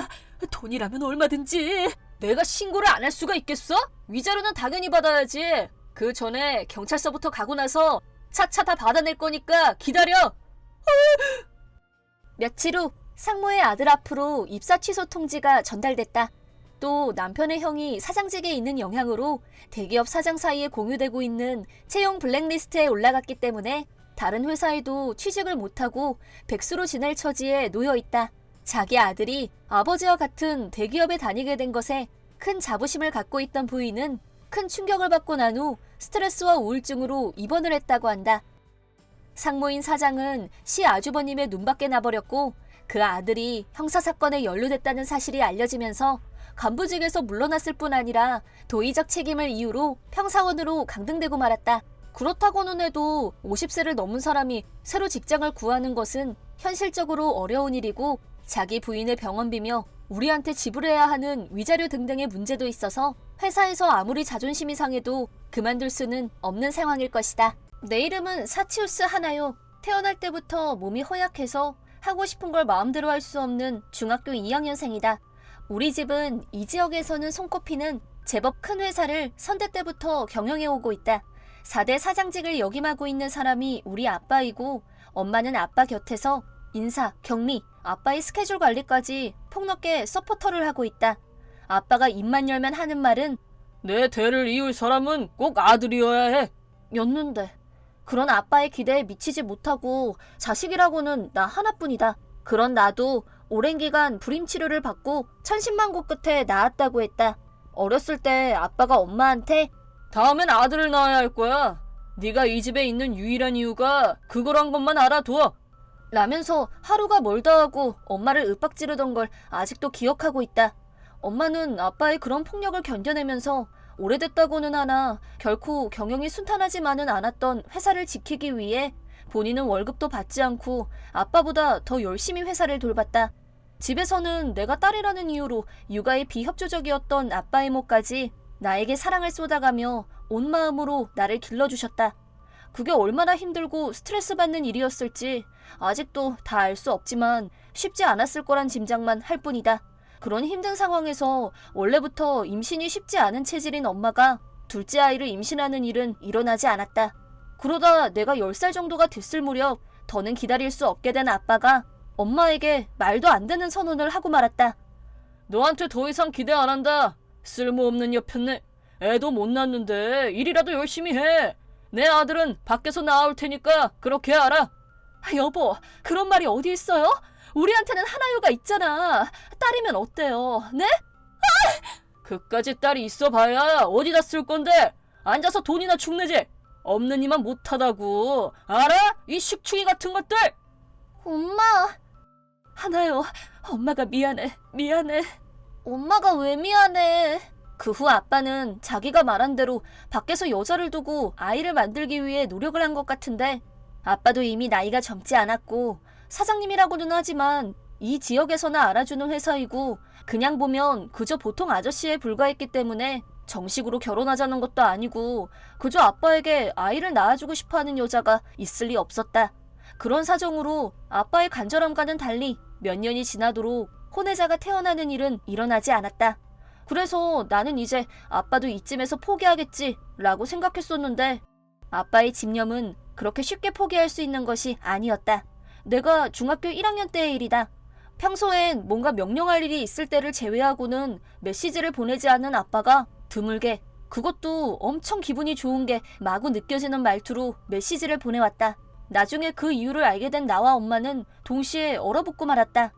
돈이라면 얼마든지. 내가 신고를 안 할 수가 있겠어? 위자료는 당연히 받아야지. 그 전에 경찰서부터 가고 나서 차차 다 받아낼 거니까 기다려. 며칠 후 상무의 아들 앞으로 입사 취소 통지가 전달됐다. 또 남편의 형이 사장직에 있는 영향으로 대기업 사장 사이에 공유되고 있는 채용 블랙리스트에 올라갔기 때문에 다른 회사에도 취직을 못하고 백수로 지낼 처지에 놓여 있다. 자기 아들이 아버지와 같은 대기업에 다니게 된 것에 큰 자부심을 갖고 있던 부인은 큰 충격을 받고 난 후 스트레스와 우울증으로 입원을 했다고 한다. 상무인 사장은 시 아주버님의 눈밖에 나버렸고 그 아들이 형사사건에 연루됐다는 사실이 알려지면서 간부직에서 물러났을 뿐 아니라 도의적 책임을 이유로 평사원으로 강등되고 말았다. 그렇다고는 해도 50세를 넘은 사람이 새로 직장을 구하는 것은 현실적으로 어려운 일이고 자기 부인의 병원비며 우리한테 지불해야 하는 위자료 등등의 문제도 있어서 회사에서 아무리 자존심이 상해도 그만둘 수는 없는 상황일 것이다. 내 이름은 사치우스 하나요. 태어날 때부터 몸이 허약해서 하고 싶은 걸 마음대로 할 수 없는 중학교 2학년생이다. 우리 집은 이 지역에서는 손꼽히는 제법 큰 회사를 선대 때부터 경영해오고 있다. 4대 사장직을 역임하고 있는 사람이 우리 아빠이고 엄마는 아빠 곁에서 인사, 격리, 아빠의 스케줄 관리까지 폭넓게 서포터를 하고 있다. 아빠가 입만 열면 하는 말은 내 대를 이을 사람은 꼭 아들이어야 해. 였는데 그런 아빠의 기대에 미치지 못하고 자식이라고는 나 하나뿐이다. 그런 나도 오랜 기간 불임 치료를 받고 천신만고 끝에 낳았다고 했다. 어렸을 때 아빠가 엄마한테 다음엔 아들을 낳아야 할 거야. 네가 이 집에 있는 유일한 이유가 그거란 것만 알아둬. 라면서 하루가 멀다 하고 엄마를 윽박지르던 걸 아직도 기억하고 있다. 엄마는 아빠의 그런 폭력을 견뎌내면서 오래됐다고는 하나 결코 경영이 순탄하지만은 않았던 회사를 지키기 위해 본인은 월급도 받지 않고 아빠보다 더 열심히 회사를 돌봤다. 집에서는 내가 딸이라는 이유로 육아에 비협조적이었던 아빠의 몫까지 나에게 사랑을 쏟아가며 온 마음으로 나를 길러주셨다. 그게 얼마나 힘들고 스트레스 받는 일이었을지 아직도 다 알 수 없지만 쉽지 않았을 거란 짐작만 할 뿐이다. 그런 힘든 상황에서 원래부터 임신이 쉽지 않은 체질인 엄마가 둘째 아이를 임신하는 일은 일어나지 않았다. 그러다 내가 10살 정도가 됐을 무렵 더는 기다릴 수 없게 된 아빠가 엄마에게 말도 안 되는 선언을 하고 말았다. 너한테 더 이상 기대 안 한다. 쓸모없는 여편네. 애도 못 낳는데 일이라도 열심히 해. 내 아들은 밖에서 나올 테니까 그렇게 알아. 여보, 그런 말이 어디 있어요? 우리한테는 하나유가 있잖아. 딸이면 어때요? 네? 그까짓 딸이 있어봐야 어디다 쓸 건데. 앉아서 돈이나 축내지. 없는 이만 못하다고. 알아? 이 식충이 같은 것들. 엄마, 하나요, 엄마가 미안해. 엄마가 왜 미안해? 그 후 아빠는 자기가 말한 대로 밖에서 여자를 두고 아이를 만들기 위해 노력을 한 것 같은데 아빠도 이미 나이가 젊지 않았고 사장님이라고는 하지만 이 지역에서나 알아주는 회사이고 그냥 보면 그저 보통 아저씨에 불과했기 때문에 정식으로 결혼하자는 것도 아니고 그저 아빠에게 아이를 낳아주고 싶어하는 여자가 있을 리 없었다. 그런 사정으로 아빠의 간절함과는 달리 몇 년이 지나도록 혼외자가 태어나는 일은 일어나지 않았다. 그래서 나는 이제 아빠도 이쯤에서 포기하겠지 라고 생각했었는데 아빠의 집념은 그렇게 쉽게 포기할 수 있는 것이 아니었다. 내가 중학교 1학년 때의 일이다. 평소엔 뭔가 명령할 일이 있을 때를 제외하고는 메시지를 보내지 않는 아빠가 드물게, 그것도 엄청 기분이 좋은 게 마구 느껴지는 말투로 메시지를 보내왔다. 나중에 그 이유를 알게 된 나와 엄마는 동시에 얼어붙고 말았다.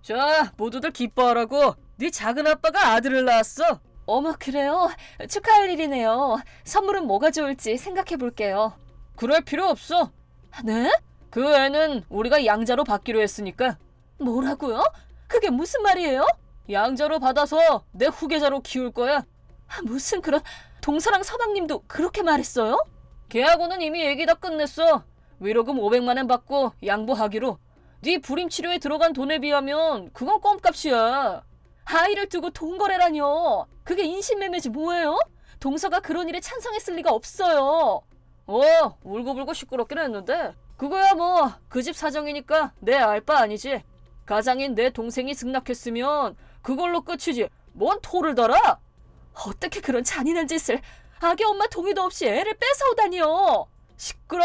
자, 모두들 기뻐하라고. 네 작은 아빠가 아들을 낳았어. 어머, 그래요? 축하할 일이네요. 선물은 뭐가 좋을지 생각해 볼게요. 그럴 필요 없어. 네? 그 애는 우리가 양자로 받기로 했으니까. 뭐라고요? 그게 무슨 말이에요? 양자로 받아서 내 후계자로 키울 거야. 무슨 그런... 동서랑 서방님도 그렇게 말했어요? 걔하고는 이미 얘기 다 끝냈어. 위로금 500만 원 받고 양보하기로. 네 불임 치료에 들어간 돈에 비하면 그건 껌값이야. 아이를 두고 돈 거래라뇨. 그게 인신매매지 뭐예요? 동서가 그런 일에 찬성했을 리가 없어요. 울고불고 시끄럽긴 했는데 그거야 뭐 그 집 사정이니까 내 알 바 아니지. 가장인 내 동생이 승낙했으면 그걸로 끝이지 뭔 토를 달아? 어떻게 그런 잔인한 짓을 아기 엄마 동의도 없이 애를 뺏어오다니요. 시끄러.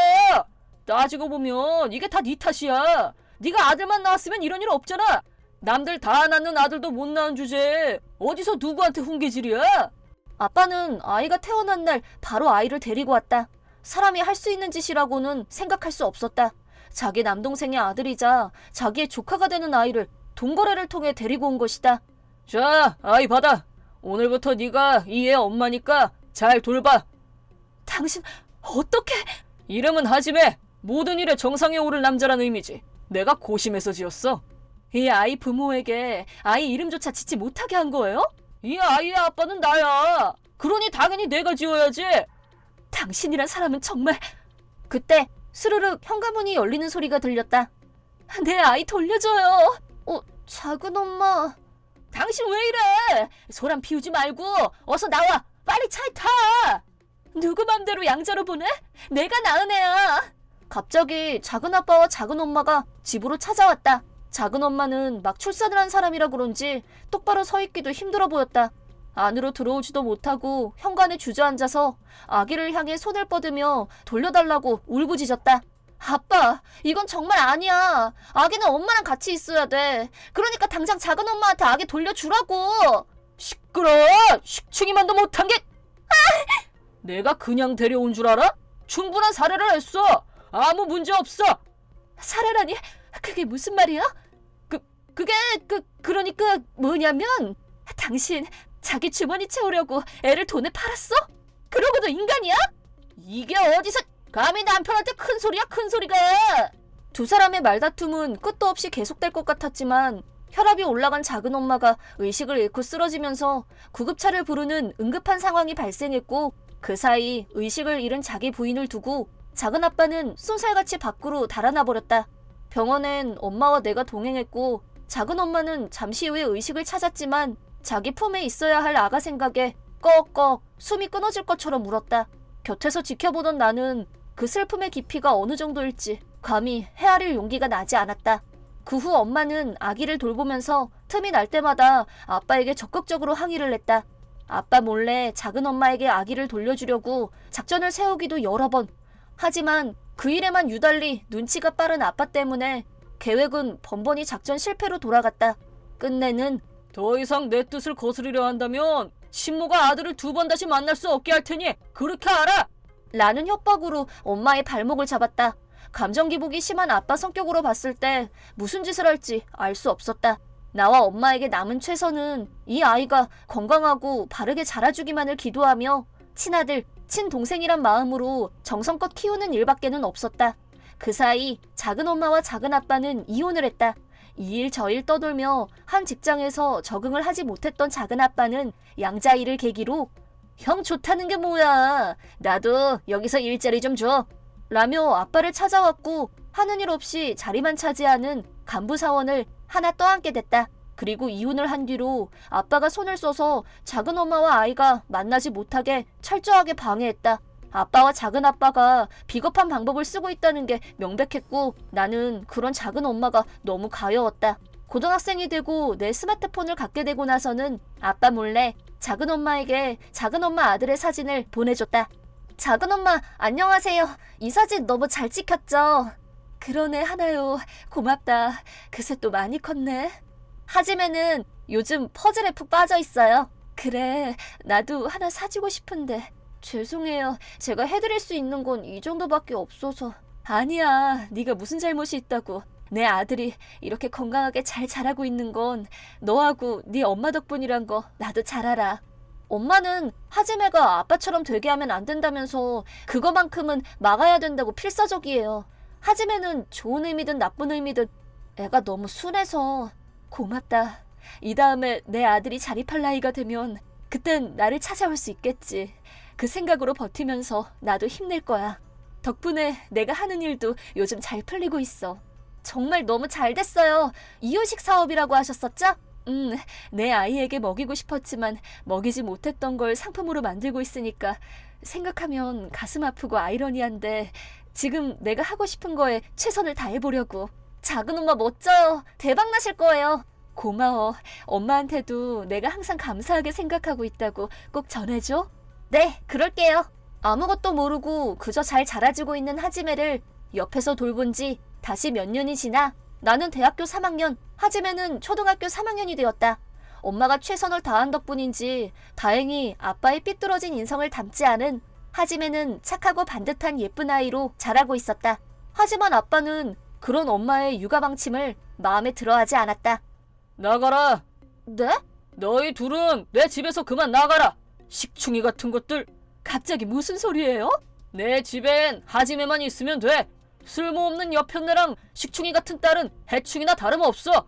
따지고 보면 이게 다 네 탓이야. 네가 아들만 낳았으면 이런 일 없잖아. 남들 다 낳는 아들도 못 낳은 주제에 어디서 누구한테 훈계질이야? 아빠는 아이가 태어난 날 바로 아이를 데리고 왔다. 사람이 할 수 있는 짓이라고는 생각할 수 없었다. 자기 남동생의 아들이자 자기의 조카가 되는 아이를 돈거래를 통해 데리고 온 것이다. 자, 아이 받아. 오늘부터 네가 이 애 엄마니까 잘 돌봐. 당신 어떻게... 이름은 하지매. 모든 일에 정상에 오를 남자란 의미지. 내가 고심해서 지었어. 이 아이 부모에게 아이 이름조차 짓지 못하게 한 거예요? 이 아이의 아빠는 나야. 그러니 당연히 내가 지어야지. 당신이란 사람은 정말... 그때 스르륵 현관문이 열리는 소리가 들렸다. 내 아이 돌려줘요. 작은 엄마. 당신 왜 이래? 소란 피우지 말고 어서 나와. 빨리 차에 타. 누구 맘대로 양자로 보내? 내가 낳은 애야. 갑자기 작은 아빠와 작은 엄마가 집으로 찾아왔다. 작은 엄마는 막 출산을 한 사람이라 그런지 똑바로 서 있기도 힘들어 보였다. 안으로 들어오지도 못하고 현관에 주저앉아서 아기를 향해 손을 뻗으며 돌려달라고 울부짖었다. 아빠, 이건 정말 아니야. 아기는 엄마랑 같이 있어야 돼. 그러니까 당장 작은 엄마한테 아기 돌려주라고. 시끄러. 식충이만도 못한 게. 내가 그냥 데려온 줄 알아? 충분한 사례를 했어. 아무 문제 없어. 사례라니? 그게 무슨 말이야? 그러니까 뭐냐면 당신 자기 주머니 채우려고 애를 돈에 팔았어? 그러고도 인간이야? 이게 어디서 감히 남편한테 큰 소리야, 큰 소리가. 두 사람의 말다툼은 끝도 없이 계속될 것 같았지만 혈압이 올라간 작은 엄마가 의식을 잃고 쓰러지면서 구급차를 부르는 응급한 상황이 발생했고 그 사이 의식을 잃은 자기 부인을 두고 작은 아빠는 쏜살같이 밖으로 달아나 버렸다. 병원엔 엄마와 내가 동행했고 작은 엄마는 잠시 후에 의식을 찾았지만 자기 품에 있어야 할 아가 생각에 꺽꺽 숨이 끊어질 것처럼 울었다. 곁에서 지켜보던 나는 그 슬픔의 깊이가 어느 정도일지 감히 헤아릴 용기가 나지 않았다. 그 후 엄마는 아기를 돌보면서 틈이 날 때마다 아빠에게 적극적으로 항의를 했다. 아빠 몰래 작은 엄마에게 아기를 돌려주려고 작전을 세우기도 여러 번. 하지만 그 일에만 유달리 눈치가 빠른 아빠 때문에 계획은 번번이 작전 실패로 돌아갔다. 끝내는 더 이상 내 뜻을 거스르려 한다면 신모가 아들을 2번 다시 만날 수 없게 할 테니 그렇게 알아! 라는 협박으로 엄마의 발목을 잡았다. 감정 기복이 심한 아빠 성격으로 봤을 때 무슨 짓을 할지 알 수 없었다. 나와 엄마에게 남은 최선은 이 아이가 건강하고 바르게 자라주기만을 기도하며 친아들, 친동생이란 마음으로 정성껏 키우는 일밖에는 없었다. 그 사이 작은 엄마와 작은 아빠는 이혼을 했다. 이 일 저 일 떠돌며 한 직장에서 적응을 하지 못했던 작은 아빠는 양자일을 계기로 형 좋다는 게 뭐야. 나도 여기서 일자리 좀 줘. 라며 아빠를 찾아왔고 하는 일 없이 자리만 차지하는 간부 사원을 하나 떠안게 됐다. 그리고 이혼을 한 뒤로 아빠가 손을 써서 작은 엄마와 아이가 만나지 못하게 철저하게 방해했다. 아빠와 작은 아빠가 비겁한 방법을 쓰고 있다는 게 명백했고 나는 그런 작은 엄마가 너무 가여웠다. 고등학생이 되고 내 스마트폰을 갖게 되고 나서는 아빠 몰래 작은 엄마에게 작은 엄마 아들의 사진을 보내줬다. 작은 엄마 안녕하세요. 이 사진 너무 잘 찍혔죠? 그러네 하나요. 고맙다. 그새 또 많이 컸네. 하지매는 요즘 퍼즐에 푹 빠져 있어요. 그래, 나도 하나 사주고 싶은데. 죄송해요. 제가 해드릴 수 있는 건 이 정도밖에 없어서. 아니야, 네가 무슨 잘못이 있다고. 내 아들이 이렇게 건강하게 잘 자라고 있는 건 너하고 네 엄마 덕분이란 거 나도 잘 알아. 엄마는 하지매가 아빠처럼 되게 하면 안 된다면서 그거만큼은 막아야 된다고 필사적이에요. 하지매는 좋은 의미든 나쁜 의미든 애가 너무 순해서. 고맙다. 이 다음에 내 아들이 자립할 나이가 되면 그땐 나를 찾아올 수 있겠지. 그 생각으로 버티면서 나도 힘낼 거야. 덕분에 내가 하는 일도 요즘 잘 풀리고 있어. 정말 너무 잘 됐어요. 이유식 사업이라고 하셨었죠? 내 아이에게 먹이고 싶었지만 먹이지 못했던 걸 상품으로 만들고 있으니까 생각하면 가슴 아프고 아이러니한데 지금 내가 하고 싶은 거에 최선을 다해보려고. 작은 엄마 멋져요. 대박 나실 거예요. 고마워. 엄마한테도 내가 항상 감사하게 생각하고 있다고 꼭 전해줘. 네, 그럴게요. 아무것도 모르고 그저 잘 자라주고 있는 하지메를 옆에서 돌본 지 다시 몇 년이 지나 나는 대학교 3학년, 하지메는 초등학교 3학년이 되었다. 엄마가 최선을 다한 덕분인지 다행히 아빠의 삐뚤어진 인성을 담지 않은 하지메는 착하고 반듯한 예쁜 아이로 자라고 있었다. 하지만 아빠는 그런 엄마의 육아 방침을 마음에 들어하지 않았다. 나가라. 네? 너희 둘은 내 집에서 그만 나가라. 식충이 같은 것들. 갑자기 무슨 소리예요? 내 집엔 하지메만 있으면 돼. 쓸모없는 여편네랑 식충이 같은 딸은 해충이나 다름없어.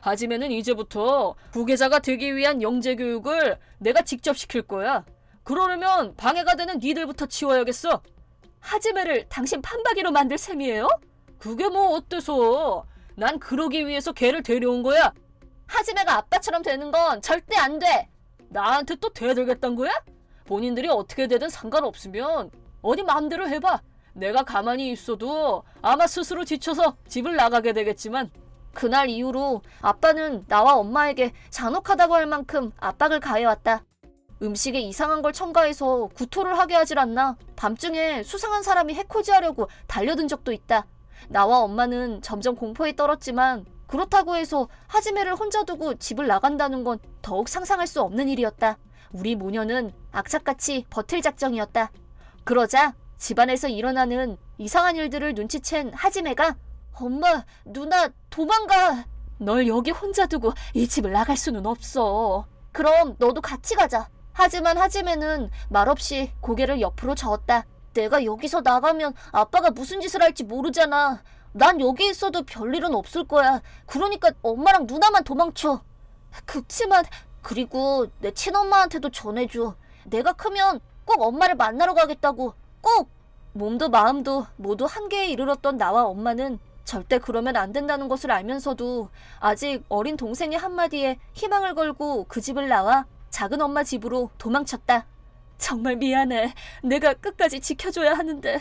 하지메는 이제부터 후계자가 되기 위한 영재교육을 내가 직접 시킬 거야. 그러려면 방해가 되는 니들부터 치워야겠어. 하지메를 당신 판박이로 만들 셈이에요? 그게 뭐 어때서? 난 그러기 위해서 걔를 데려온 거야. 하지메가 아빠처럼 되는 건 절대 안 돼. 나한테 또 대들겠단 거야? 본인들이 어떻게 되든 상관없으면 어디 마음대로 해봐. 내가 가만히 있어도 아마 스스로 지쳐서 집을 나가게 되겠지만. 그날 이후로 아빠는 나와 엄마에게 잔혹하다고 할 만큼 압박을 가해왔다. 음식에 이상한 걸 첨가해서 구토를 하게 하질 않나. 밤중에 수상한 사람이 해코지하려고 달려든 적도 있다. 나와 엄마는 점점 공포에 떨었지만 그렇다고 해서 하지메를 혼자 두고 집을 나간다는 건 더욱 상상할 수 없는 일이었다. 우리 모녀는 악착같이 버틸 작정이었다. 그러자 집안에서 일어나는 이상한 일들을 눈치챈 하지메가 엄마, 누나, 도망가. 널 여기 혼자 두고 이 집을 나갈 수는 없어. 그럼 너도 같이 가자. 하지만 하지메는 말없이 고개를 옆으로 저었다. 내가 여기서 나가면 아빠가 무슨 짓을 할지 모르잖아. 난 여기 있어도 별일은 없을 거야. 그러니까 엄마랑 누나만 도망쳐. 그치만 그리고 내 친엄마한테도 전해줘. 내가 크면 꼭 엄마를 만나러 가겠다고. 꼭! 몸도 마음도 모두 한계에 이르렀던 나와 엄마는 절대 그러면 안 된다는 것을 알면서도 아직 어린 동생의 한마디에 희망을 걸고 그 집을 나와 작은 엄마 집으로 도망쳤다. 정말 미안해. 내가 끝까지 지켜줘야 하는데.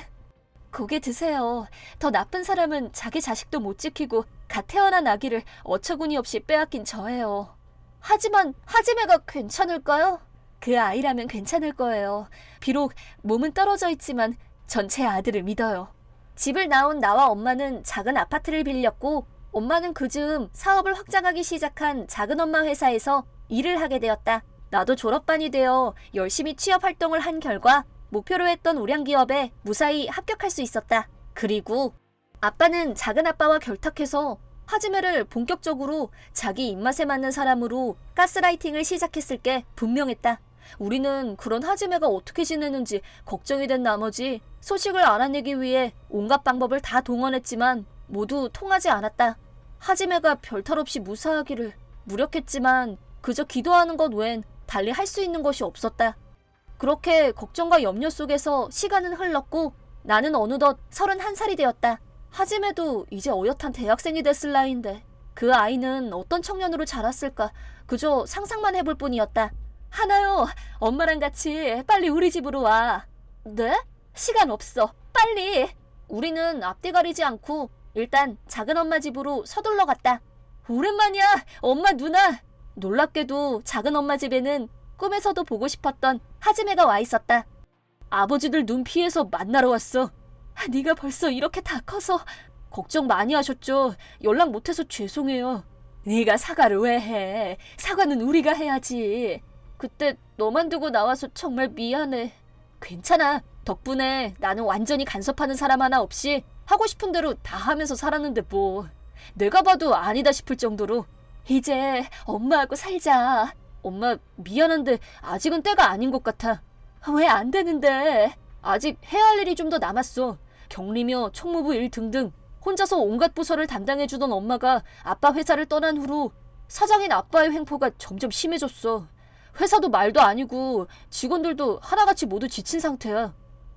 고개 드세요. 더 나쁜 사람은 자기 자식도 못 지키고 갓 태어난 아기를 어처구니 없이 빼앗긴 저예요. 하지만 하지메가 괜찮을까요? 그 아이라면 괜찮을 거예요. 비록 몸은 떨어져 있지만 전 제 아들을 믿어요. 집을 나온 나와 엄마는 작은 아파트를 빌렸고 엄마는 그즈음 사업을 확장하기 시작한 작은 엄마 회사에서 일을 하게 되었다. 나도 졸업반이 되어 열심히 취업 활동을 한 결과 목표로 했던 우량기업에 무사히 합격할 수 있었다. 그리고 아빠는 작은 아빠와 결탁해서 하지메를 본격적으로 자기 입맛에 맞는 사람으로 가스라이팅을 시작했을 게 분명했다. 우리는 그런 하지메가 어떻게 지내는지 걱정이 된 나머지 소식을 알아내기 위해 온갖 방법을 다 동원했지만 모두 통하지 않았다. 하지메가 별탈 없이 무사하기를 무력했지만 그저 기도하는 것 외엔 달리 할 수 있는 것이 없었다. 그렇게 걱정과 염려 속에서 시간은 흘렀고 나는 어느덧 31살이 되었다. 하지메도 이제 어엿한 대학생이 됐을 나이인데 그 아이는 어떤 청년으로 자랐을까 그저 상상만 해볼 뿐이었다. 하나요, 엄마랑 같이 빨리 우리 집으로 와. 네? 시간 없어. 빨리. 우리는 앞뒤 가리지 않고 일단 작은 엄마 집으로 서둘러 갔다. 오랜만이야, 엄마 누나. 놀랍게도 작은 엄마 집에는 꿈에서도 보고 싶었던 하지메가 와 있었다. 아버지들 눈 피해서 만나러 왔어. 네가 벌써 이렇게 다 커서 걱정 많이 하셨죠. 연락 못해서 죄송해요. 네가 사과를 왜 해? 사과는 우리가 해야지. 그때 너만 두고 나와서 정말 미안해. 괜찮아. 덕분에 나는 완전히 간섭하는 사람 하나 없이 하고 싶은 대로 다 하면서 살았는데 뭐. 내가 봐도 아니다 싶을 정도로. 이제 엄마하고 살자. 엄마 미안한데 아직은 때가 아닌 것 같아. 왜 안 되는데? 아직 해야 할 일이 좀 더 남았어. 격리며 총무부 일 등등 혼자서 온갖 부서를 담당해주던 엄마가 아빠 회사를 떠난 후로 사장인 아빠의 횡포가 점점 심해졌어. 회사도 말도 아니고 직원들도 하나같이 모두 지친 상태야.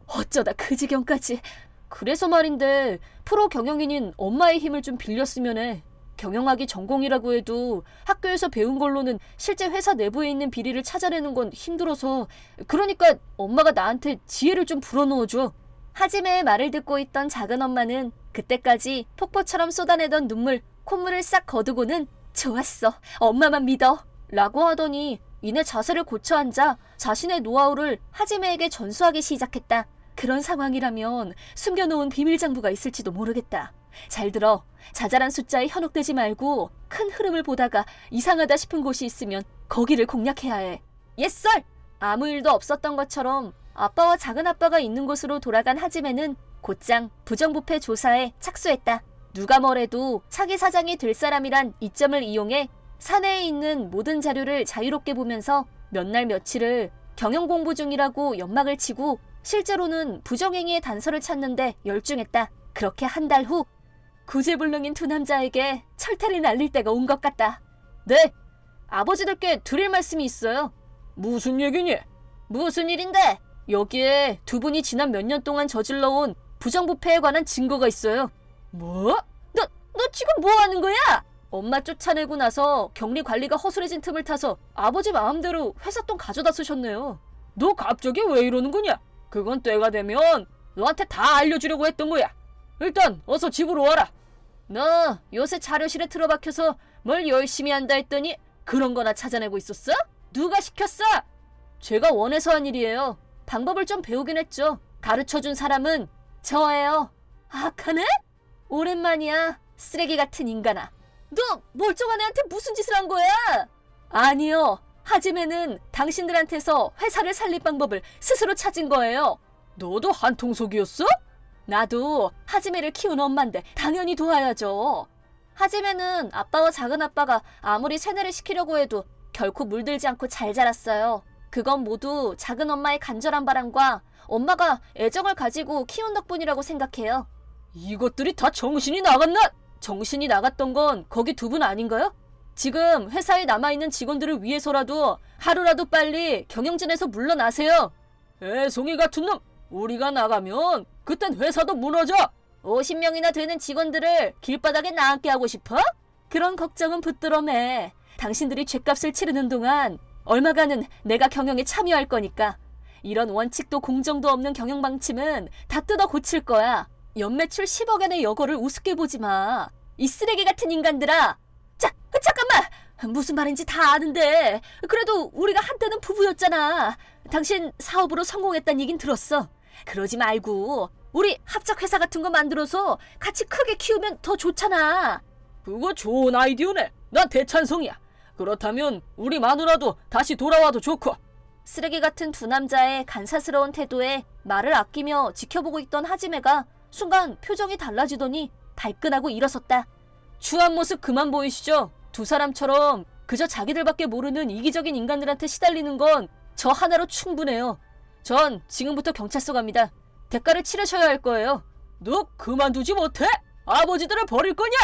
어쩌다 그 지경까지. 그래서 말인데 프로 경영인인 엄마의 힘을 좀 빌렸으면 해. 경영학이 전공이라고 해도 학교에서 배운 걸로는 실제 회사 내부에 있는 비리를 찾아내는 건 힘들어서 그러니까 엄마가 나한테 지혜를 좀 불어넣어줘. 하지메의 말을 듣고 있던 작은 엄마는 그때까지 폭포처럼 쏟아내던 눈물, 콧물을 싹 거두고는 좋았어. 엄마만 믿어. 라고 하더니 이내 자세를 고쳐 앉아 자신의 노하우를 하지메에게 전수하기 시작했다. 그런 상황이라면 숨겨놓은 비밀 장부가 있을지도 모르겠다. 잘 들어. 자잘한 숫자에 현혹되지 말고 큰 흐름을 보다가 이상하다 싶은 곳이 있으면 거기를 공략해야 해. 옛설! 아무 일도 없었던 것처럼 아빠와 작은아빠가 있는 곳으로 돌아간 하지메는 곧장 부정부패 조사에 착수했다. 누가 뭐래도 차기 사장이 될 사람이란 이점을 이용해 사내에 있는 모든 자료를 자유롭게 보면서 몇 날 며칠을 경영 공부 중이라고 연막을 치고 실제로는 부정행위의 단서를 찾는데 열중했다. 그렇게 한 달 후 구제불능인 두 남자에게 철퇴를 날릴 때가 온 것 같다. 네, 아버지들께 드릴 말씀이 있어요. 무슨 얘기니? 무슨 일인데? 여기에 두 분이 지난 몇 년 동안 저질러온 부정부패에 관한 증거가 있어요. 뭐? 너 지금 뭐 하는 거야? 엄마 쫓아내고 나서 격리 관리가 허술해진 틈을 타서 아버지 마음대로 회사 돈 가져다 쓰셨네요. 너 갑자기 왜 이러는 거냐? 그건 때가 되면 너한테 다 알려주려고 했던 거야. 일단 어서 집으로 와라. 너 요새 자료실에 틀어박혀서 뭘 열심히 한다 했더니 그런 거나 찾아내고 있었어? 누가 시켰어? 제가 원해서 한 일이에요. 방법을 좀 배우긴 했죠. 가르쳐준 사람은 저예요. 악하네? 오랜만이야. 쓰레기 같은 인간아. 너 멀쩡한 애한테 무슨 짓을 한 거야? 아니요. 하지메는 당신들한테서 회사를 살릴 방법을 스스로 찾은 거예요. 너도 한통속이었어? 나도 하지메를 키운 엄마인데 당연히 도와야죠. 하지메는 아빠와 작은아빠가 아무리 세뇌를 시키려고 해도 결코 물들지 않고 잘 자랐어요. 그건 모두 작은 엄마의 간절한 바람과 엄마가 애정을 가지고 키운 덕분이라고 생각해요. 이것들이 다 정신이 나갔나? 정신이 나갔던 건 거기 두 분 아닌가요? 지금 회사에 남아있는 직원들을 위해서라도 하루라도 빨리 경영진에서 물러나세요. 애송이 같은 놈! 우리가 나가면 그땐 회사도 무너져! 50명이나 되는 직원들을 길바닥에 나앉게 하고 싶어? 그런 걱정은 붙들어매. 당신들이 죗값을 치르는 동안 얼마간은 내가 경영에 참여할 거니까. 이런 원칙도 공정도 없는 경영 방침은 다 뜯어 고칠 거야. 연매출 10억엔의 여거를 우습게 보지 마. 이 쓰레기 같은 인간들아. 자, 잠깐만. 무슨 말인지 다 아는데 그래도 우리가 한때는 부부였잖아. 당신 사업으로 성공했단 얘긴 들었어. 그러지 말고 우리 합작 회사 같은 거 만들어서 같이 크게 키우면 더 좋잖아. 그거 좋은 아이디어네. 난 대찬성이야. 그렇다면 우리 마누라도 다시 돌아와도 좋고. 쓰레기 같은 두 남자의 간사스러운 태도에 말을 아끼며 지켜보고 있던 하지메가 순간 표정이 달라지더니 발끈하고 일어섰다. 추한 모습 그만 보이시죠? 두 사람처럼 그저 자기들밖에 모르는 이기적인 인간들한테 시달리는 건 저 하나로 충분해요. 전 지금부터 경찰서 갑니다. 대가를 치르셔야 할 거예요. 너 그만두지 못해? 아버지들을 버릴 거냐?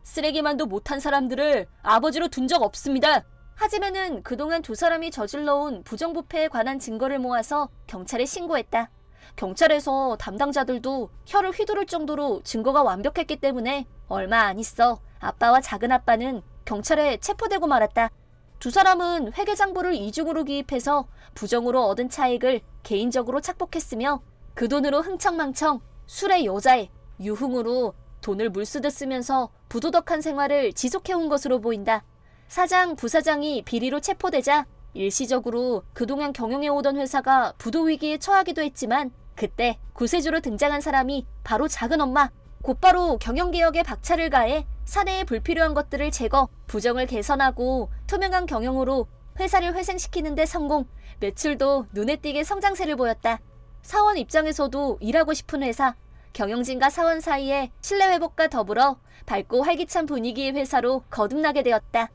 쓰레기만도 못한 사람들을 아버지로 둔 적 없습니다. 하지메는 그동안 두 사람이 저질러온 부정부패에 관한 증거를 모아서 경찰에 신고했다. 경찰에서 담당자들도 혀를 휘두를 정도로 증거가 완벽했기 때문에 얼마 안 있어 아빠와 작은아빠는 경찰에 체포되고 말았다. 두 사람은 회계장부를 이중으로 기입해서 부정으로 얻은 차익을 개인적으로 착복했으며 그 돈으로 흥청망청 술에 여자에 유흥으로 돈을 물쓰듯 쓰면서 부도덕한 생활을 지속해온 것으로 보인다. 사장, 부사장이 비리로 체포되자 일시적으로 그동안 경영해오던 회사가 부도 위기에 처하기도 했지만 그때 구세주로 등장한 사람이 바로 작은 엄마. 곧바로 경영개혁에 박차를 가해 사내에 불필요한 것들을 제거, 부정을 개선하고 투명한 경영으로 회사를 회생시키는 데 성공, 매출도 눈에 띄게 성장세를 보였다. 사원 입장에서도 일하고 싶은 회사, 경영진과 사원 사이에 신뢰회복과 더불어 밝고 활기찬 분위기의 회사로 거듭나게 되었다.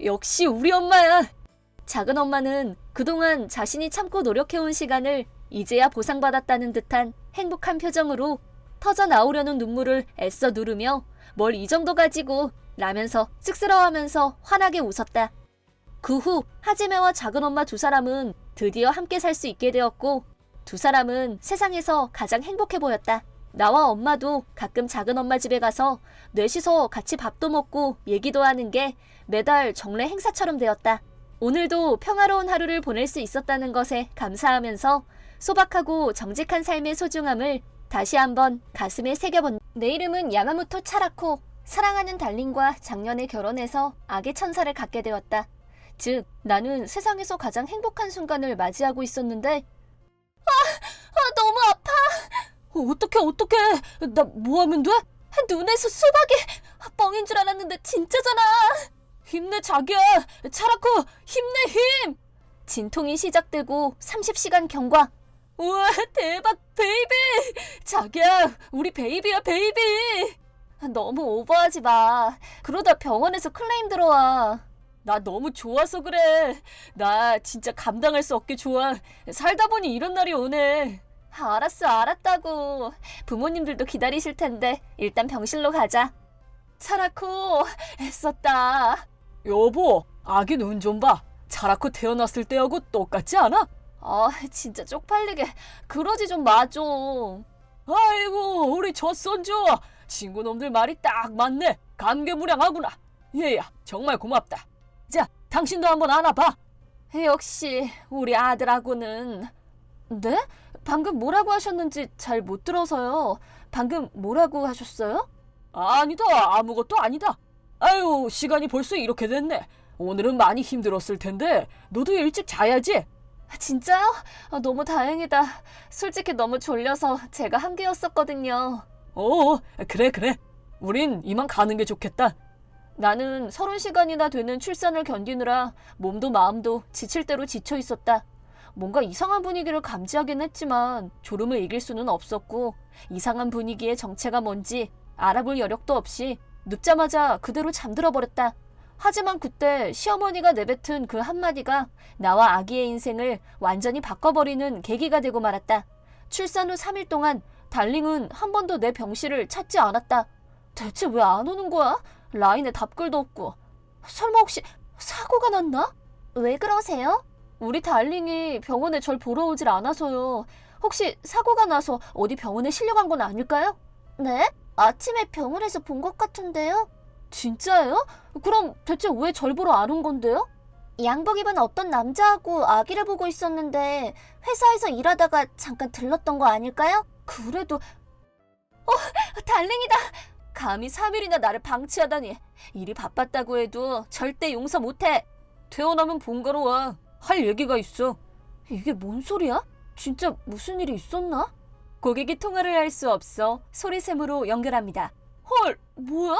역시 우리 엄마야. 작은 엄마는 그동안 자신이 참고 노력해온 시간을 이제야 보상받았다는 듯한 행복한 표정으로 터져 나오려는 눈물을 애써 누르며 뭘 이 정도 가지고 라면서 쑥스러워하면서 환하게 웃었다. 그 후 하지메와 작은 엄마 두 사람은 드디어 함께 살 수 있게 되었고 두 사람은 세상에서 가장 행복해 보였다. 나와 엄마도 가끔 작은 엄마 집에 가서 넷이서 같이 밥도 먹고 얘기도 하는 게 매달 정례 행사처럼 되었다. 오늘도 평화로운 하루를 보낼 수 있었다는 것에 감사하면서 소박하고 정직한 삶의 소중함을 다시 한번 가슴에 새겨본. 내 이름은 야마모토 차라코. 사랑하는 달링과 작년에 결혼해서 아기 천사를 갖게 되었다. 즉, 나는 세상에서 가장 행복한 순간을 맞이하고 있었는데 너무 아파. 어떡해. 나 뭐 하면 돼? 눈에서 수박이 뻥인 줄 알았는데 진짜잖아. 힘내, 자기야. 차라코, 힘내, 힘! 진통이 시작되고 30시간 경과. 우와, 대박, 베이비! 자기야, 우리 베이비야, 베이비! 너무 오버하지 마. 그러다 병원에서 클레임 들어와. 나 너무 좋아서 그래. 나 진짜 감당할 수 없게 좋아. 살다 보니 이런 날이 오네. 알았어, 알았다고. 부모님들도 기다리실 텐데 일단 병실로 가자. 차라코, 애썼다. 여보, 아기 눈 좀 봐. 차라코 태어났을 때하고 똑같지 않아? 진짜 쪽팔리게. 그러지 좀 마 좀. 아이고, 우리 젖손주. 친구놈들 말이 딱 맞네. 감개무량하구나. 얘야, 정말 고맙다. 자, 당신도 한번 안아봐. 역시 우리 아들하고는. 네? 방금 뭐라고 하셨는지 잘 못 들어서요. 방금 뭐라고 하셨어요? 아니다, 아무것도 아니다. 아유, 시간이 벌써 이렇게 됐네. 오늘은 많이 힘들었을 텐데 너도 일찍 자야지. 진짜요? 너무 다행이다. 솔직히 너무 졸려서 제가 한계였었거든요. 그래. 우린 이만 가는 게 좋겠다. 나는 30시간이나 되는 출산을 견디느라 몸도 마음도 지칠 대로 지쳐 있었다. 뭔가 이상한 분위기를 감지하긴 했지만 졸음을 이길 수는 없었고 이상한 분위기의 정체가 뭔지 알아볼 여력도 없이 눕자마자 그대로 잠들어 버렸다. 하지만 그때 시어머니가 내뱉은 그 한마디가 나와 아기의 인생을 완전히 바꿔버리는 계기가 되고 말았다. 출산 후 3일 동안 달링은 한 번도 내 병실을 찾지 않았다. 대체 왜 안 오는 거야? 라인에 답글도 없고. 설마 혹시 사고가 났나? 왜 그러세요? 우리 달링이 병원에 절 보러 오질 않아서요. 혹시 사고가 나서 어디 병원에 실려간 건 아닐까요? 네? 아침에 병원에서 본 것 같은데요? 진짜예요? 그럼 대체 왜 절 보러 안 온 건데요? 양복 입은 어떤 남자하고 아기를 보고 있었는데 회사에서 일하다가 잠깐 들렀던 거 아닐까요? 그래도 달링이다. 감히 3일이나 나를 방치하다니. 일이 바빴다고 해도 절대 용서 못해. 태어나면 본가로 와. 할 얘기가 있어. 이게 뭔 소리야? 진짜 무슨 일이 있었나? 고객이 통화를 할 수 없어 소리샘으로 연결합니다. 헐, 뭐야?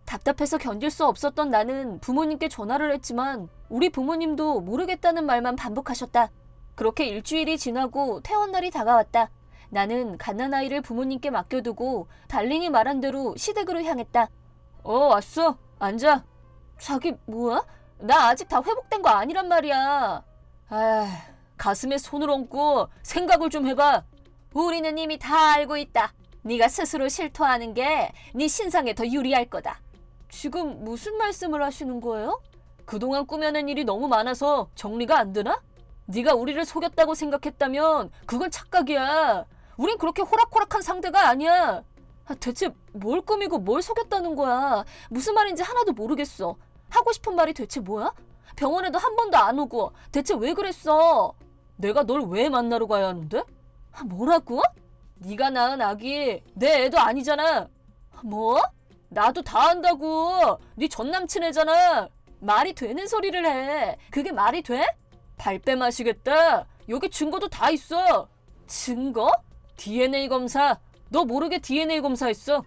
답답해서 견딜 수 없었던 나는 부모님께 전화를 했지만 우리 부모님도 모르겠다는 말만 반복하셨다. 그렇게 일주일이 지나고 퇴원날이 다가왔다. 나는 갓난아이를 부모님께 맡겨두고 달링이 말한 대로 시댁으로 향했다. 왔어. 앉아. 자기 뭐야? 나 아직 다 회복된 거 아니란 말이야. 가슴에 손을 얹고 생각을 좀 해봐. 우리는 이미 다 알고 있다. 네가 스스로 실토하는 게 네 신상에 더 유리할 거다. 지금 무슨 말씀을 하시는 거예요? 그동안 꾸며낸 일이 너무 많아서 정리가 안 되나? 네가 우리를 속였다고 생각했다면 그건 착각이야. 우린 그렇게 호락호락한 상대가 아니야. 대체 뭘 꾸미고 뭘 속였다는 거야? 무슨 말인지 하나도 모르겠어. 하고 싶은 말이 대체 뭐야? 병원에도 한 번도 안 오고 대체 왜 그랬어? 내가 널 왜 만나러 가야 하는데? 뭐라고? 네가 낳은 아기 내 애도 아니잖아. 뭐? 나도 다 안다고. 네 전남친 애잖아. 말이 되는 소리를 해. 그게 말이 돼? 발뺌 마시겠다. 여기 증거도 다 있어. 증거? DNA 검사. 너 모르게 DNA 검사했어.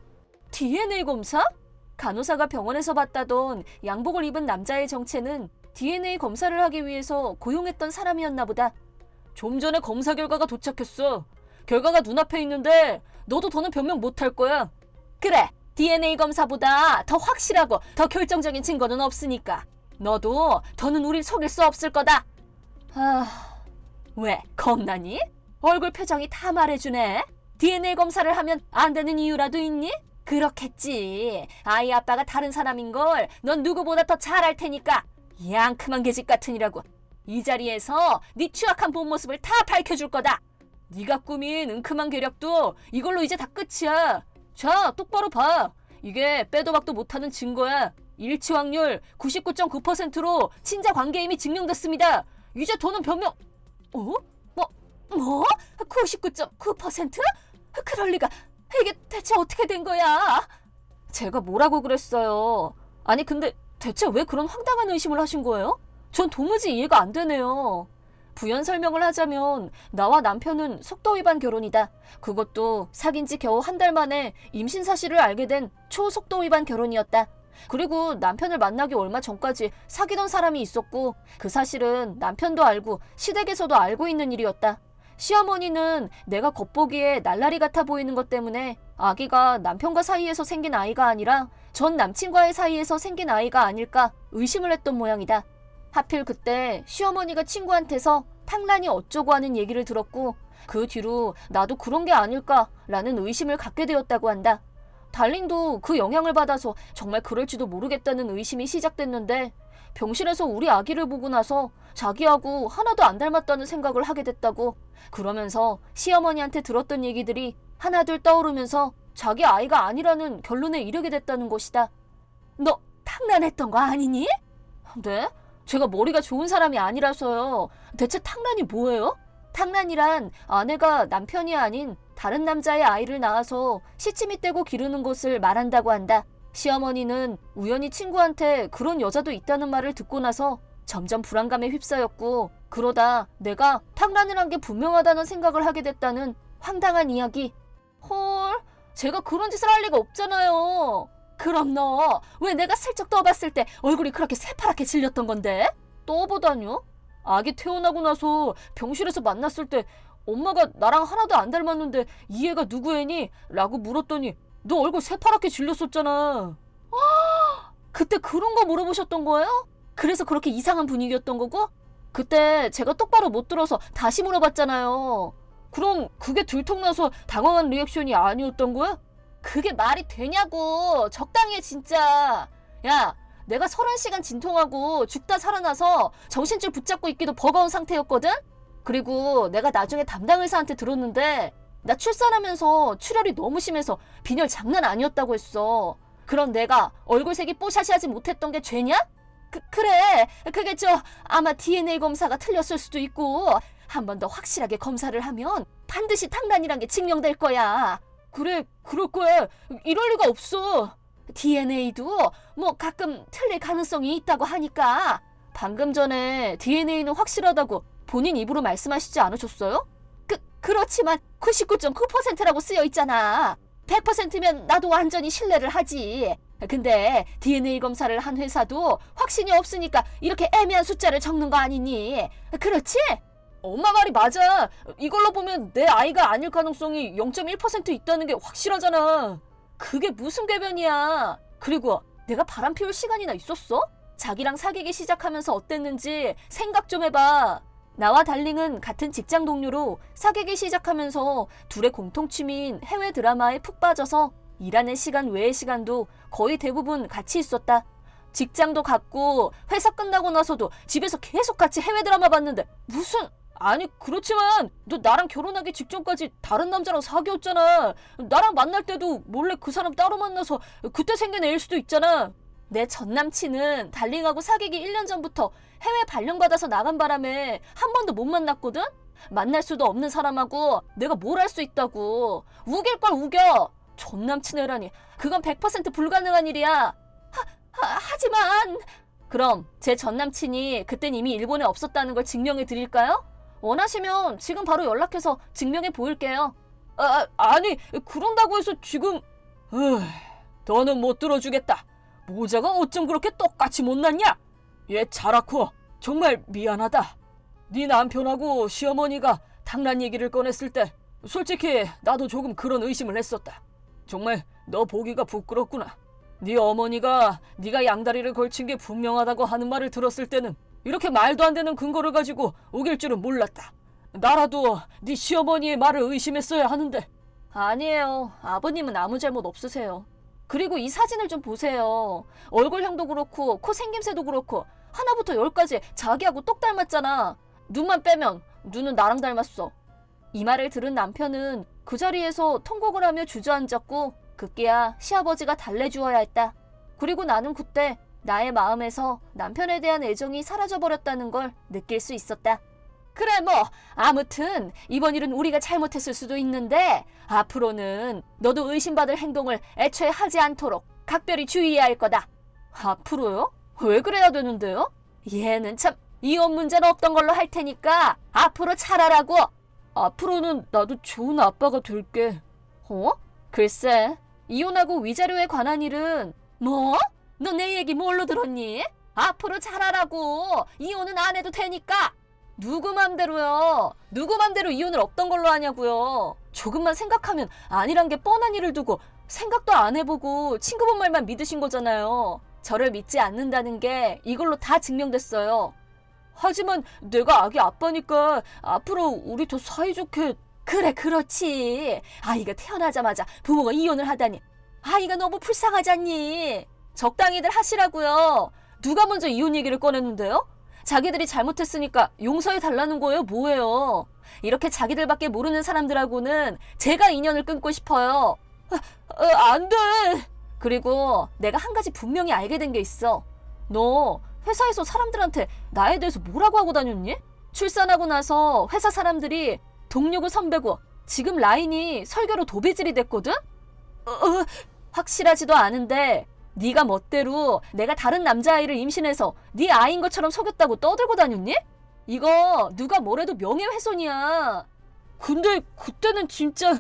DNA 검사? 간호사가 병원에서 봤다던 양복을 입은 남자의 정체는 DNA 검사를 하기 위해서 고용했던 사람이었나 보다. 좀 전에 검사 결과가 도착했어. 결과가 눈앞에 있는데 너도 더는 변명 못할 거야. 그래, DNA 검사보다 더 확실하고 더 결정적인 증거는 없으니까 너도 더는 우릴 속일 수 없을 거다. 왜 겁나니? 얼굴 표정이 다 말해주네. DNA 검사를 하면 안 되는 이유라도 있니? 그렇겠지. 아이 아빠가 다른 사람인 걸 넌 누구보다 더 잘 알 테니까. 양큼한 계집 같으니라고. 이 자리에서 네 취약한 본 모습을 다 밝혀줄 거다. 네가 꾸민 은큼한 계략도 이걸로 이제 다 끝이야. 자, 똑바로 봐. 이게 빼도 박도 못하는 증거야. 일치 확률 99.9%로 친자 관계임이 증명됐습니다. 이제 더는 변명... 어? 뭐? 99.9%? 그럴 리가. 이게 대체 어떻게 된 거야? 제가 뭐라고 그랬어요? 아니 근데 대체 왜 그런 황당한 의심을 하신 거예요? 전 도무지 이해가 안 되네요. 부연 설명을 하자면 나와 남편은 속도 위반 결혼이다. 그것도 사귄 지 겨우 한 달 만에 임신 사실을 알게 된 초속도 위반 결혼이었다. 그리고 남편을 만나기 얼마 전까지 사귀던 사람이 있었고 그 사실은 남편도 알고 시댁에서도 알고 있는 일이었다. 시어머니는 내가 겉보기에 날라리 같아 보이는 것 때문에 아기가 남편과 사이에서 생긴 아이가 아니라 전 남친과의 사이에서 생긴 아이가 아닐까 의심을 했던 모양이다. 하필 그때 시어머니가 친구한테서 탕란이 어쩌고 하는 얘기를 들었고 그 뒤로 나도 그런 게 아닐까라는 의심을 갖게 되었다고 한다. 달링도 그 영향을 받아서 정말 그럴지도 모르겠다는 의심이 시작됐는데 병실에서 우리 아기를 보고 나서 자기하고 하나도 안 닮았다는 생각을 하게 됐다고. 그러면서 시어머니한테 들었던 얘기들이 하나둘 떠오르면서 자기 아이가 아니라는 결론에 이르게 됐다는 것이다. 너 탕란했던 거 아니니? 네? 제가 머리가 좋은 사람이 아니라서요. 대체 탕란이 뭐예요? 탕란이란 아내가 남편이 아닌 다른 남자의 아이를 낳아서 시치미 떼고 기르는 것을 말한다고 한다. 시어머니는 우연히 친구한테 그런 여자도 있다는 말을 듣고 나서 점점 불안감에 휩싸였고 그러다 내가 탕란을 한 게 분명하다는 생각을 하게 됐다는 황당한 이야기. 헐, 제가 그런 짓을 할 리가 없잖아요. 그럼 너 왜 내가 슬쩍 떠봤을 때 얼굴이 그렇게 새파랗게 질렸던 건데? 떠보다뇨? 아기 태어나고 나서 병실에서 만났을 때 엄마가 나랑 하나도 안 닮았는데 이 애가 누구 애니? 라고 물었더니 너 얼굴 새파랗게 질렸었잖아. 그때 그런 거 물어보셨던 거예요? 그래서 그렇게 이상한 분위기였던 거고? 그때 제가 똑바로 못 들어서 다시 물어봤잖아요. 그럼 그게 들통나서 당황한 리액션이 아니었던 거야? 그게 말이 되냐고. 적당히 해 진짜. 야, 내가 30시간 진통하고 죽다 살아나서 정신줄 붙잡고 있기도 버거운 상태였거든? 그리고 내가 나중에 담당 의사한테 들었는데 나 출산하면서 출혈이 너무 심해서 빈혈 장난 아니었다고 했어. 그럼 내가 얼굴색이 뽀샤시하지 못했던 게 죄냐? 그래. 그게 아마 DNA 검사가 틀렸을 수도 있고 한 번 더 확실하게 검사를 하면 반드시 탕란이란 게 증명될 거야. 그래, 그럴 거야. 이럴 리가 없어. DNA도 뭐 가끔 틀릴 가능성이 있다고 하니까. 방금 전에 DNA는 확실하다고 본인 입으로 말씀하시지 않으셨어요? 그렇지만 99.9%라고 쓰여 있잖아. 100%면 나도 완전히 신뢰를 하지. 근데 DNA 검사를 한 회사도 확신이 없으니까 이렇게 애매한 숫자를 적는 거 아니니? 그렇지? 엄마 말이 맞아. 이걸로 보면 내 아이가 아닐 가능성이 0.1% 있다는 게 확실하잖아. 그게 무슨 궤변이야. 그리고 내가 바람 피울 시간이나 있었어? 자기랑 사귀기 시작하면서 어땠는지 생각 좀 해봐. 나와 달링은 같은 직장 동료로 사귀기 시작하면서 둘의 공통 취미인 해외 드라마에 푹 빠져서 일하는 시간 외의 시간도 거의 대부분 같이 있었다. 직장도 같고 회사 끝나고 나서도 집에서 계속 같이 해외 드라마 봤는데 무슨... 아니 그렇지만 너 나랑 결혼하기 직전까지 다른 남자랑 사귀었잖아. 나랑 만날 때도 몰래 그 사람 따로 만나서 그때 생긴 애일 수도 있잖아. 내 전남친은 달링하고 사귀기 1년 전부터 해외 발령받아서 나간 바람에 한 번도 못 만났거든? 만날 수도 없는 사람하고 내가 뭘 할 수 있다고. 우길 걸 우겨. 전남친 애라니. 그건 100% 불가능한 일이야. 하지만... 그럼 제 전남친이 그땐 이미 일본에 없었다는 걸 증명해 드릴까요? 원하시면 지금 바로 연락해서 증명해 보일게요. 아니 그런다고 해서 지금... 너는 못 들어주겠다. 모자가 어쩜 그렇게 똑같이 못났냐? 얘 자라코 정말 미안하다. 네 남편하고 시어머니가 탕란 얘기를 꺼냈을 때 솔직히 나도 조금 그런 의심을 했었다. 정말 너 보기가 부끄럽구나. 네 어머니가 네가 양다리를 걸친 게 분명하다고 하는 말을 들었을 때는 이렇게 말도 안 되는 근거를 가지고 우길 줄은 몰랐다. 나라도 네 시어머니의 말을 의심했어야 하는데. 아니에요. 아버님은 아무 잘못 없으세요. 그리고 이 사진을 좀 보세요. 얼굴형도 그렇고 코 생김새도 그렇고 하나부터 10까지 자기하고 똑 닮았잖아. 눈만 빼면 눈은 나랑 닮았어. 이 말을 들은 남편은 그 자리에서 통곡을 하며 주저앉았고 급기야 시아버지가 달래주어야 했다. 그리고 나는 그때 나의 마음에서 남편에 대한 애정이 사라져버렸다는 걸 느낄 수 있었다. 그래 뭐 아무튼 이번 일은 우리가 잘못했을 수도 있는데 앞으로는 너도 의심받을 행동을 애초에 하지 않도록 각별히 주의해야 할 거다. 앞으로요? 왜 그래야 되는데요? 얘는 참 이혼 문제는 없던 걸로 할 테니까 앞으로 잘하라고. 앞으로는 나도 좋은 아빠가 될게. 어? 글쎄, 이혼하고 위자료에 관한 일은 뭐? 너 내 얘기 뭘로 들었니? 앞으로 잘하라고. 이혼은 안 해도 되니까. 누구 맘대로요? 누구 맘대로 이혼을 없던 걸로 하냐고요? 조금만 생각하면 아니란 게 뻔한 일을 두고 생각도 안 해보고 친구분 말만 믿으신 거잖아요. 저를 믿지 않는다는 게 이걸로 다 증명됐어요. 하지만 내가 아기 아빠니까 앞으로 우리 더 사이좋게. 그래 그렇지. 아이가 태어나자마자 부모가 이혼을 하다니 아이가 너무 불쌍하잖니. 적당히들 하시라고요. 누가 먼저 이혼 얘기를 꺼냈는데요? 자기들이 잘못했으니까 용서해 달라는 거예요, 뭐예요? 이렇게 자기들밖에 모르는 사람들하고는 제가 인연을 끊고 싶어요. 안 돼. 그리고 내가 한 가지 분명히 알게 된 게 있어. 너 회사에서 사람들한테 나에 대해서 뭐라고 하고 다녔니? 출산하고 나서 회사 사람들이 동료고 선배고 지금 라인이 설교로 도배질이 됐거든? 확실하지도 않은데 네가 멋대로 내가 다른 남자아이를 임신해서 네 아이인 것처럼 속였다고 떠들고 다녔니? 이거 누가 뭐래도 명예훼손이야. 근데 그때는 진짜.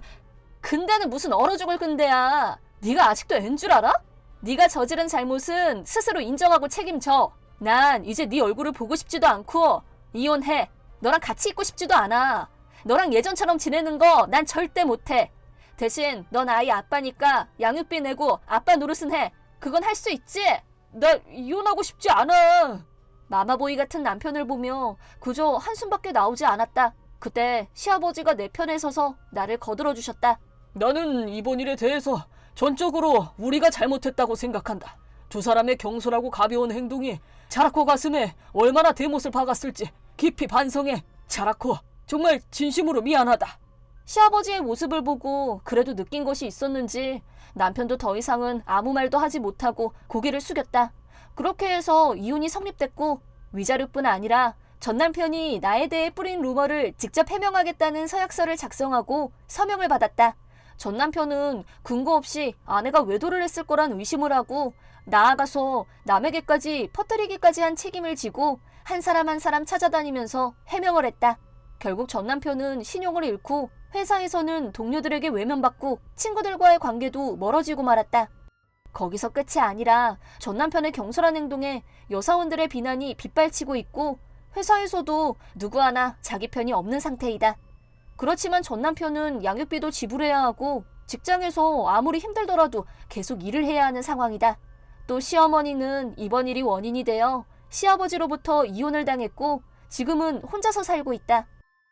근데는 무슨 얼어 죽을 근데야. 네가 아직도 앤 줄 알아? 네가 저지른 잘못은 스스로 인정하고 책임져. 난 이제 네 얼굴을 보고 싶지도 않고 이혼해. 너랑 같이 있고 싶지도 않아. 너랑 예전처럼 지내는 거 난 절대 못해. 대신 넌 아이 아빠니까 양육비 내고 아빠 노릇은 해. 그건 할 수 있지? 나 이혼하고 싶지 않아. 마마보이 같은 남편을 보며 그저 한숨밖에 나오지 않았다. 그때 시아버지가 내 편에 서서 나를 거들어 주셨다. 나는 이번 일에 대해서 전적으로 우리가 잘못했다고 생각한다. 두 사람의 경솔하고 가벼운 행동이 자라코 가슴에 얼마나 대못을 박았을지 깊이 반성해. 자라코, 정말 진심으로 미안하다. 시아버지의 모습을 보고 그래도 느낀 것이 있었는지 남편도 더 이상은 아무 말도 하지 못하고 고개를 숙였다. 그렇게 해서 이혼이 성립됐고 위자료뿐 아니라 전 남편이 나에 대해 뿌린 루머를 직접 해명하겠다는 서약서를 작성하고 서명을 받았다. 전 남편은 근거 없이 아내가 외도를 했을 거란 의심을 하고 나아가서 남에게까지 퍼뜨리기까지 한 책임을 지고 한 사람 한 사람 찾아다니면서 해명을 했다. 결국 전 남편은 신용을 잃고 회사에서는 동료들에게 외면받고 친구들과의 관계도 멀어지고 말았다. 거기서 끝이 아니라 전 남편의 경솔한 행동에 여사원들의 비난이 빗발치고 있고 회사에서도 누구 하나 자기 편이 없는 상태이다. 그렇지만 전 남편은 양육비도 지불해야 하고 직장에서 아무리 힘들더라도 계속 일을 해야 하는 상황이다. 또 시어머니는 이번 일이 원인이 되어 시아버지로부터 이혼을 당했고 지금은 혼자서 살고 있다.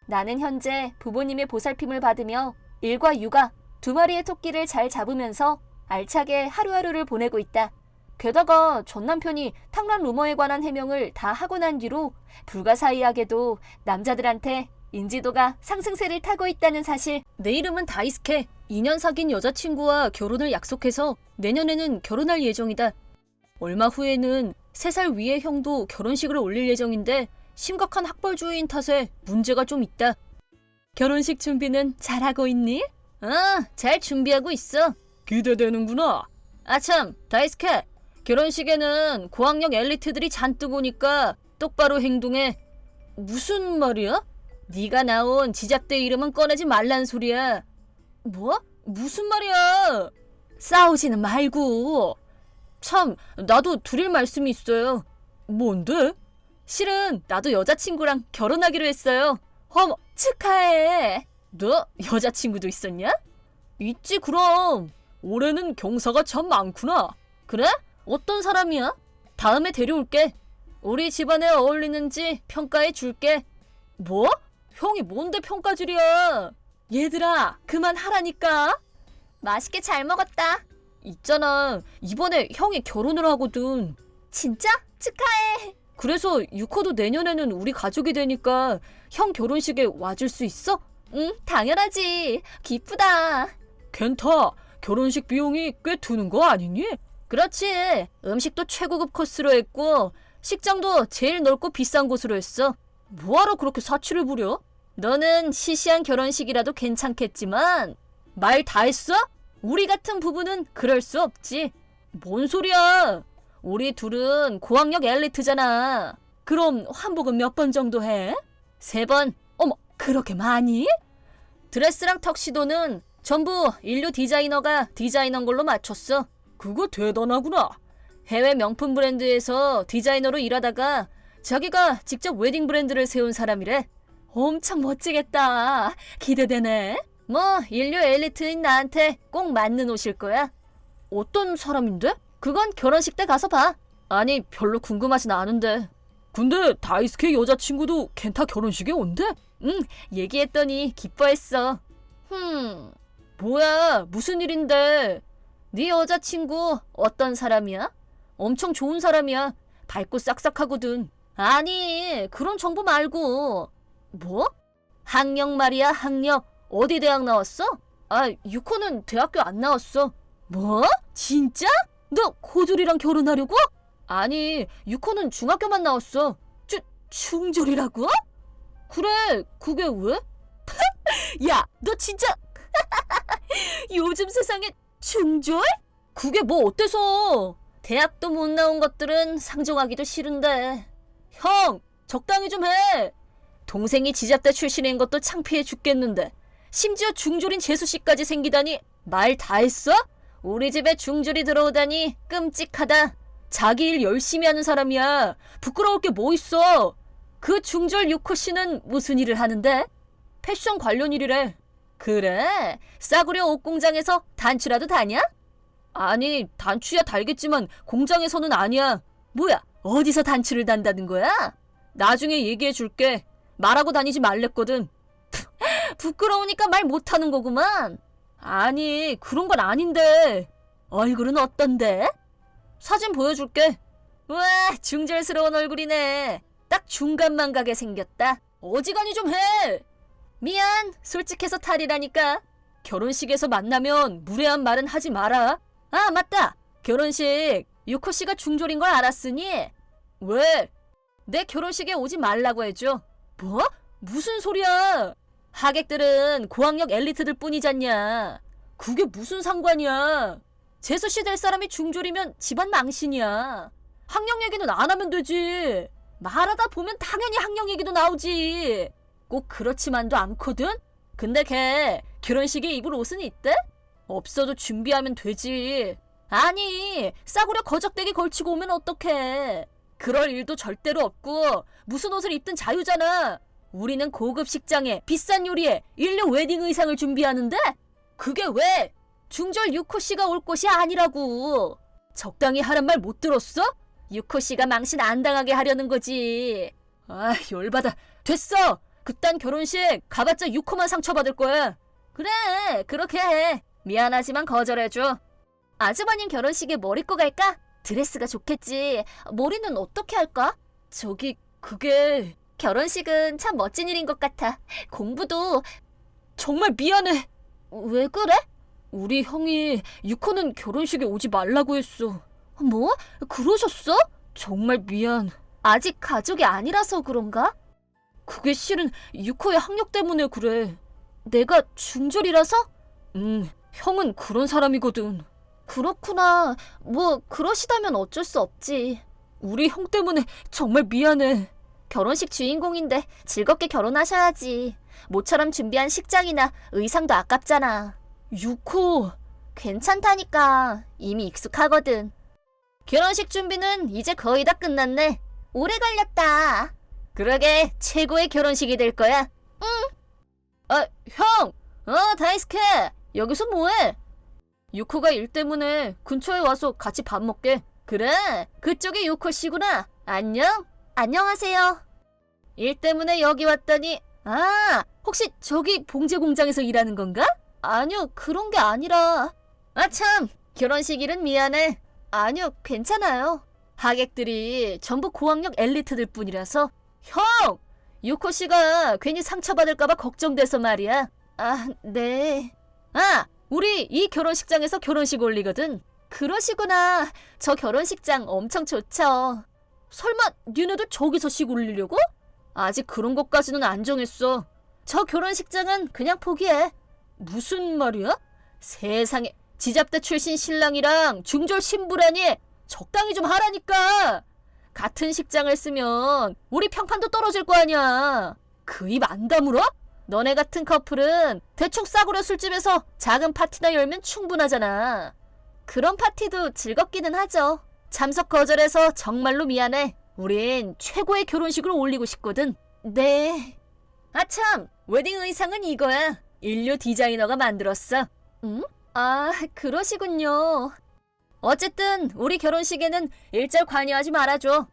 나는 현재 부모님의 보살핌을 받으며 일과 육아 두 마리의 토끼를 잘 잡으면서 알차게 하루하루를 보내고 있다. 게다가 전 남편이 탕란 루머에 관한 해명을 다 하고 난 뒤로 불가사의하게도 남자들한테 인지도가 상승세를 타고 있다는 사실. 내 이름은 다이스케. 2년 사귄 여자친구와 결혼을 약속해서 내년에는 결혼할 예정이다. 얼마 후에는 3살 위의 형도 결혼식을 올릴 예정인데 심각한 학벌주의인 탓에 문제가 좀 있다. 결혼식 준비는 잘하고 있니? 잘 준비하고 있어. 기대되는구나. 아참, 다이스케. 결혼식에는 고학력 엘리트들이 잔뜩 오니까 똑바로 행동해. 무슨 말이야? 네가 나온 지잡대 이름은 꺼내지 말란 소리야. 뭐? 무슨 말이야? 싸우지는 말고. 참, 나도 드릴 말씀이 있어요. 뭔데? 실은 나도 여자친구랑 결혼하기로 했어요. 어머, 축하해. 너 여자친구도 있었냐? 있지 그럼. 올해는 경사가 참 많구나. 그래? 어떤 사람이야? 다음에 데려올게. 우리 집안에 어울리는지 평가해 줄게. 뭐? 형이 뭔데 평가질이야? 얘들아, 그만하라니까. 맛있게 잘 먹었다. 있잖아, 이번에 형이 결혼을 하거든. 진짜? 축하해. 그래서 유코도 내년에는 우리 가족이 되니까 형 결혼식에 와줄 수 있어? 응, 당연하지. 기쁘다. 켄타, 결혼식 비용이 꽤 드는 거 아니니? 그렇지. 음식도 최고급 코스로 했고 식장도 제일 넓고 비싼 곳으로 했어. 뭐하러 그렇게 사치를 부려? 너는 시시한 결혼식이라도 괜찮겠지만 말 다 했어? 우리 같은 부부는 그럴 수 없지. 뭔 소리야? 우리 둘은 고학력 엘리트잖아. 그럼 환복은 몇 번 정도 해? 3번. 어머, 그렇게 많이? 드레스랑 턱시도는 전부 인류 디자이너가 디자인한 걸로 맞췄어. 그거 대단하구나. 해외 명품 브랜드에서 디자이너로 일하다가 자기가 직접 웨딩 브랜드를 세운 사람이래. 엄청 멋지겠다. 기대되네. 뭐 인류 엘리트인 나한테 꼭 맞는 옷일 거야. 어떤 사람인데? 그건 결혼식 때 가서 봐. 아니, 별로 궁금하진 않은데. 근데 다이스케 여자친구도 켄타 결혼식에 온대? 응, 얘기했더니 기뻐했어. 뭐야, 무슨 일인데? 네 여자친구 어떤 사람이야? 엄청 좋은 사람이야. 밝고 싹싹하거든. 아니, 그런 정보 말고. 뭐? 학력 말이야, 학력. 어디 대학 나왔어? 아, 유코는 대학교 안 나왔어. 뭐? 진짜? 너 고졸이랑 결혼하려고? 아니, 유코는 중학교만 나왔어. 중졸이라고? 그래, 그게 왜? 야, 너 진짜 요즘 세상에 중졸? 그게 뭐 어때서? 대학도 못 나온 것들은 상종하기도 싫은데. 형, 적당히 좀 해. 동생이 지잡대 출신인 것도 창피해 죽겠는데 심지어 중졸인 재수씨까지 생기다니 말 다 했어? 우리 집에 중졸이 들어오다니 끔찍하다. 자기 일 열심히 하는 사람이야. 부끄러울 게 뭐 있어. 그 중졸 유코씨는 무슨 일을 하는데? 패션 관련 일이래. 그래? 싸구려 옷 공장에서 단추라도 다냐? 아니, 단추야 달겠지만 공장에서는 아니야. 뭐야, 어디서 단추를 단다는 거야? 나중에 얘기해 줄게. 말하고 다니지 말랬거든. 부끄러우니까 말 못하는 거구만. 아니, 그런 건 아닌데. 얼굴은 어떤데? 사진 보여줄게. 와, 중졸스러운 얼굴이네. 딱 중간만 가게 생겼다. 어지간히 좀 해. 미안, 솔직해서 탈이라니까. 결혼식에서 만나면 무례한 말은 하지 마라. 아, 맞다. 결혼식 유코씨가 중졸인 걸 알았으니 왜? 내 결혼식에 오지 말라고 해줘. 뭐? 무슨 소리야? 하객들은 고학력 엘리트들 뿐이잖냐. 그게 무슨 상관이야? 재수씨 될 사람이 중졸이면 집안 망신이야. 학력 얘기는 안 하면 되지. 말하다 보면 당연히 학력 얘기도 나오지. 꼭 그렇지만도 않거든? 근데 걔 결혼식에 입을 옷은 있대? 없어도 준비하면 되지. 아니, 싸구려 거적대기 걸치고 오면 어떡해. 그럴 일도 절대로 없고 무슨 옷을 입든 자유잖아. 우리는 고급 식장에 비싼 요리에 인류 웨딩 의상을 준비하는데 그게 왜 중졸 유코씨가 올 곳이 아니라고. 적당히 하란 말 못 들었어? 유코씨가 망신 안 당하게 하려는 거지. 아, 열받아. 됐어. 그딴 결혼식 가봤자 유코만 상처받을 거야. 그래, 그렇게 해. 미안하지만 거절해줘. 아주버님 결혼식에 뭘 입고 갈까? 드레스가 좋겠지. 머리는 어떻게 할까? 저기, 그게... 결혼식은 참 멋진 일인 것 같아. 공부도... 정말 미안해. 왜 그래? 우리 형이 유코는 결혼식에 오지 말라고 했어. 뭐? 그러셨어? 정말 미안. 아직 가족이 아니라서 그런가? 그게 실은 유코의 학력 때문에 그래. 내가 중졸이라서? 형은 그런 사람이거든. 그렇구나. 뭐 그러시다면 어쩔 수 없지. 우리 형 때문에 정말 미안해. 결혼식 주인공인데 즐겁게 결혼하셔야지. 모처럼 준비한 식장이나 의상도 아깝잖아. 유코. 괜찮다니까. 이미 익숙하거든. 결혼식 준비는 이제 거의 다 끝났네. 오래 걸렸다. 그러게 최고의 결혼식이 될 거야. 응. 아, 형! 다이스케. 여기서 뭐해? 유코가 일 때문에 근처에 와서 같이 밥 먹게. 그래, 그쪽이 유코씨구나. 안녕. 안녕하세요. 일 때문에 여기 왔더니 아, 혹시 저기 봉제 공장에서 일하는 건가? 아니요, 그런 게 아니라. 아참, 결혼식 일은 미안해. 아니요, 괜찮아요. 하객들이 전부 고학력 엘리트들 뿐이라서. 형! 유코 씨가 괜히 상처받을까봐 걱정돼서 말이야. 아, 네. 아, 우리 이 결혼식장에서 결혼식 올리거든. 그러시구나. 저 결혼식장 엄청 좋죠. 설마 니네도 저기서 식 올리려고? 아직 그런 것까지는 안 정했어. 저 결혼식장은 그냥 포기해. 무슨 말이야? 세상에, 지잡대 출신 신랑이랑 중졸 신부라니. 적당히 좀 하라니까. 같은 식장을 쓰면 우리 평판도 떨어질 거 아니야. 그 입 안 다물어? 너네 같은 커플은 대충 싸구려 술집에서 작은 파티나 열면 충분하잖아. 그런 파티도 즐겁기는 하죠. 참석 거절해서 정말로 미안해. 우린 최고의 결혼식을 올리고 싶거든. 네. 아참, 웨딩 의상은 이거야. 인류 디자이너가 만들었어. 응? 아, 그러시군요. 어쨌든 우리 결혼식에는 일절 관여하지 말아줘.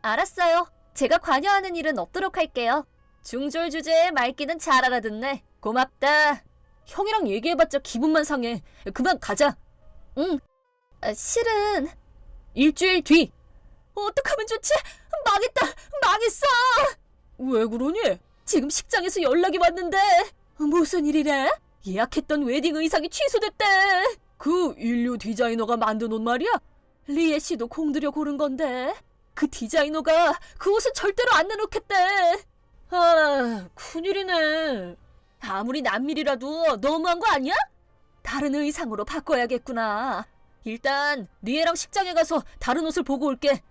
알았어요. 제가 관여하는 일은 없도록 할게요. 중졸 주제에 말귀는 잘 알아듣네. 고맙다. 형이랑 얘기해봤자 기분만 상해. 그만 가자. 응. 실은 일주일 뒤. 어떡하면 좋지? 망했다. 망했어. 왜 그러니? 지금 식장에서 연락이 왔는데. 무슨 일이래? 예약했던 웨딩 의상이 취소됐대. 그 인류 디자이너가 만든 옷 말이야? 리에 씨도 공들여 고른 건데 그 디자이너가 그 옷을 절대로 안 내놓겠대. 아, 큰일이네. 아무리 남일이라도 너무한 거 아니야? 다른 의상으로 바꿔야겠구나. 일단 리에랑 식장에 가서 다른 옷을 보고 올게.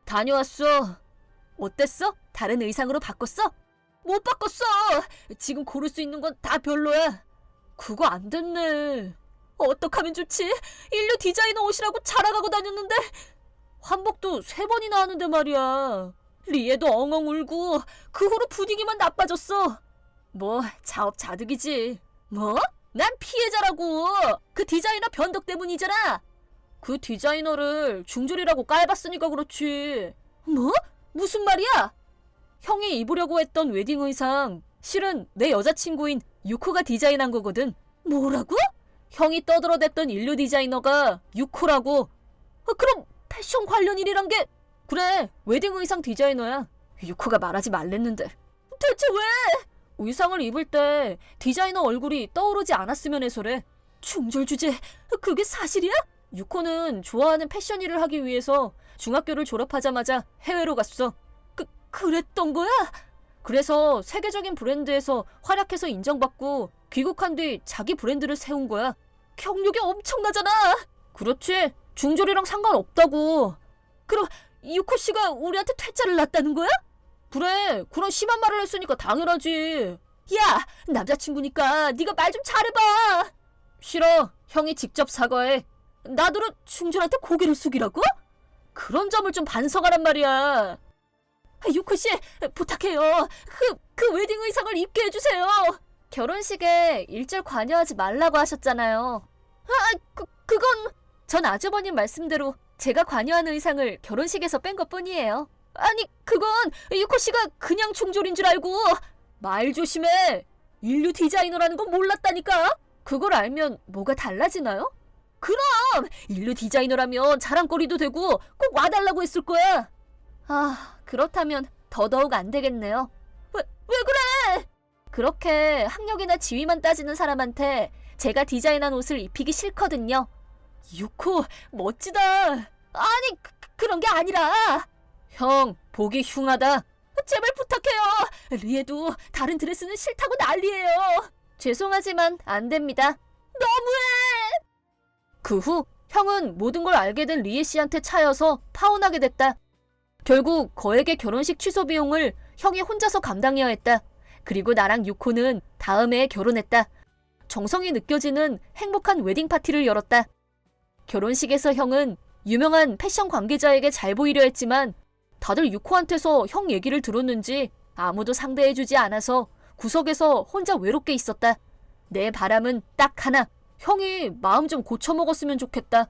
다녀왔어. 어땠어? 다른 의상으로 바꿨어? 못 바꿨어. 지금 고를 수 있는 건 다 별로야. 그거 안 됐네. 어떡하면 좋지? 인류 디자이너 옷이라고 자랑하고 다녔는데 환복도 3번이나 하는데 말이야. 리에도 엉엉 울고 그 후로 분위기만 나빠졌어. 뭐 자업자득이지. 뭐? 난 피해자라고. 그 디자이너 변덕 때문이잖아. 그 디자이너를 중졸이라고 깔봤으니까 그렇지. 뭐? 무슨 말이야? 형이 입으려고 했던 웨딩 의상 실은 내 여자친구인 유코가 디자인한 거거든. 뭐라고? 형이 떠들어댔던 인류 디자이너가 유코라고. 그럼 패션 관련 일이란 게. 그래, 웨딩 의상 디자이너야. 유코가 말하지 말랬는데. 대체 왜? 의상을 입을 때 디자이너 얼굴이 떠오르지 않았으면 해서래. 중졸 주제, 그게 사실이야? 유코는 좋아하는 패션 일을 하기 위해서 중학교를 졸업하자마자 해외로 갔어. 그랬던 거야? 그래서 세계적인 브랜드에서 활약해서 인정받고 귀국한 뒤 자기 브랜드를 세운 거야. 경력이 엄청나잖아. 그렇지. 중졸이랑 상관없다고. 그럼 유코 씨가 우리한테 퇴짜를 놨다는 거야? 그래. 그런 심한 말을 했으니까 당연하지. 야, 남자친구니까 네가 말 좀 잘해봐. 싫어. 형이 직접 사과해. 나더러 중졸한테 고개를 숙이라고? 그런 점을 좀 반성하란 말이야. 유코 씨, 부탁해요. 그 웨딩 의상을 입게 해주세요. 결혼식에 일절 관여하지 말라고 하셨잖아요. 그건 전 아주버님 말씀대로 제가 관여한 의상을 결혼식에서 뺀 것뿐이에요. 아니, 그건 유코 씨가 그냥 중졸인 줄 알고. 말 조심해. 인류 디자이너라는 건 몰랐다니까. 그걸 알면 뭐가 달라지나요? 그럼 인류 디자이너라면 자랑거리도 되고 꼭 와달라고 했을 거야. 아, 그렇다면 더더욱 안 되겠네요. 왜 그래? 그렇게 학력이나 지위만 따지는 사람한테 제가 디자인한 옷을 입히기 싫거든요. 유코, 멋지다. 아니, 그런 게 아니라. 형, 보기 흉하다. 제발 부탁해요. 리에도 다른 드레스는 싫다고 난리예요. 죄송하지만 안 됩니다. 너무해. 그 후 형은 모든 걸 알게 된 리에 씨한테 차여서 파혼하게 됐다. 결국 거액의 결혼식 취소 비용을 형이 혼자서 감당해야 했다. 그리고 나랑 유코는 다음 해에 결혼했다. 정성이 느껴지는 행복한 웨딩 파티를 열었다. 결혼식에서 형은 유명한 패션 관계자에게 잘 보이려 했지만 다들 유코한테서 형 얘기를 들었는지 아무도 상대해주지 않아서 구석에서 혼자 외롭게 있었다. 내 바람은 딱 하나. 형이 마음 좀 고쳐먹었으면 좋겠다.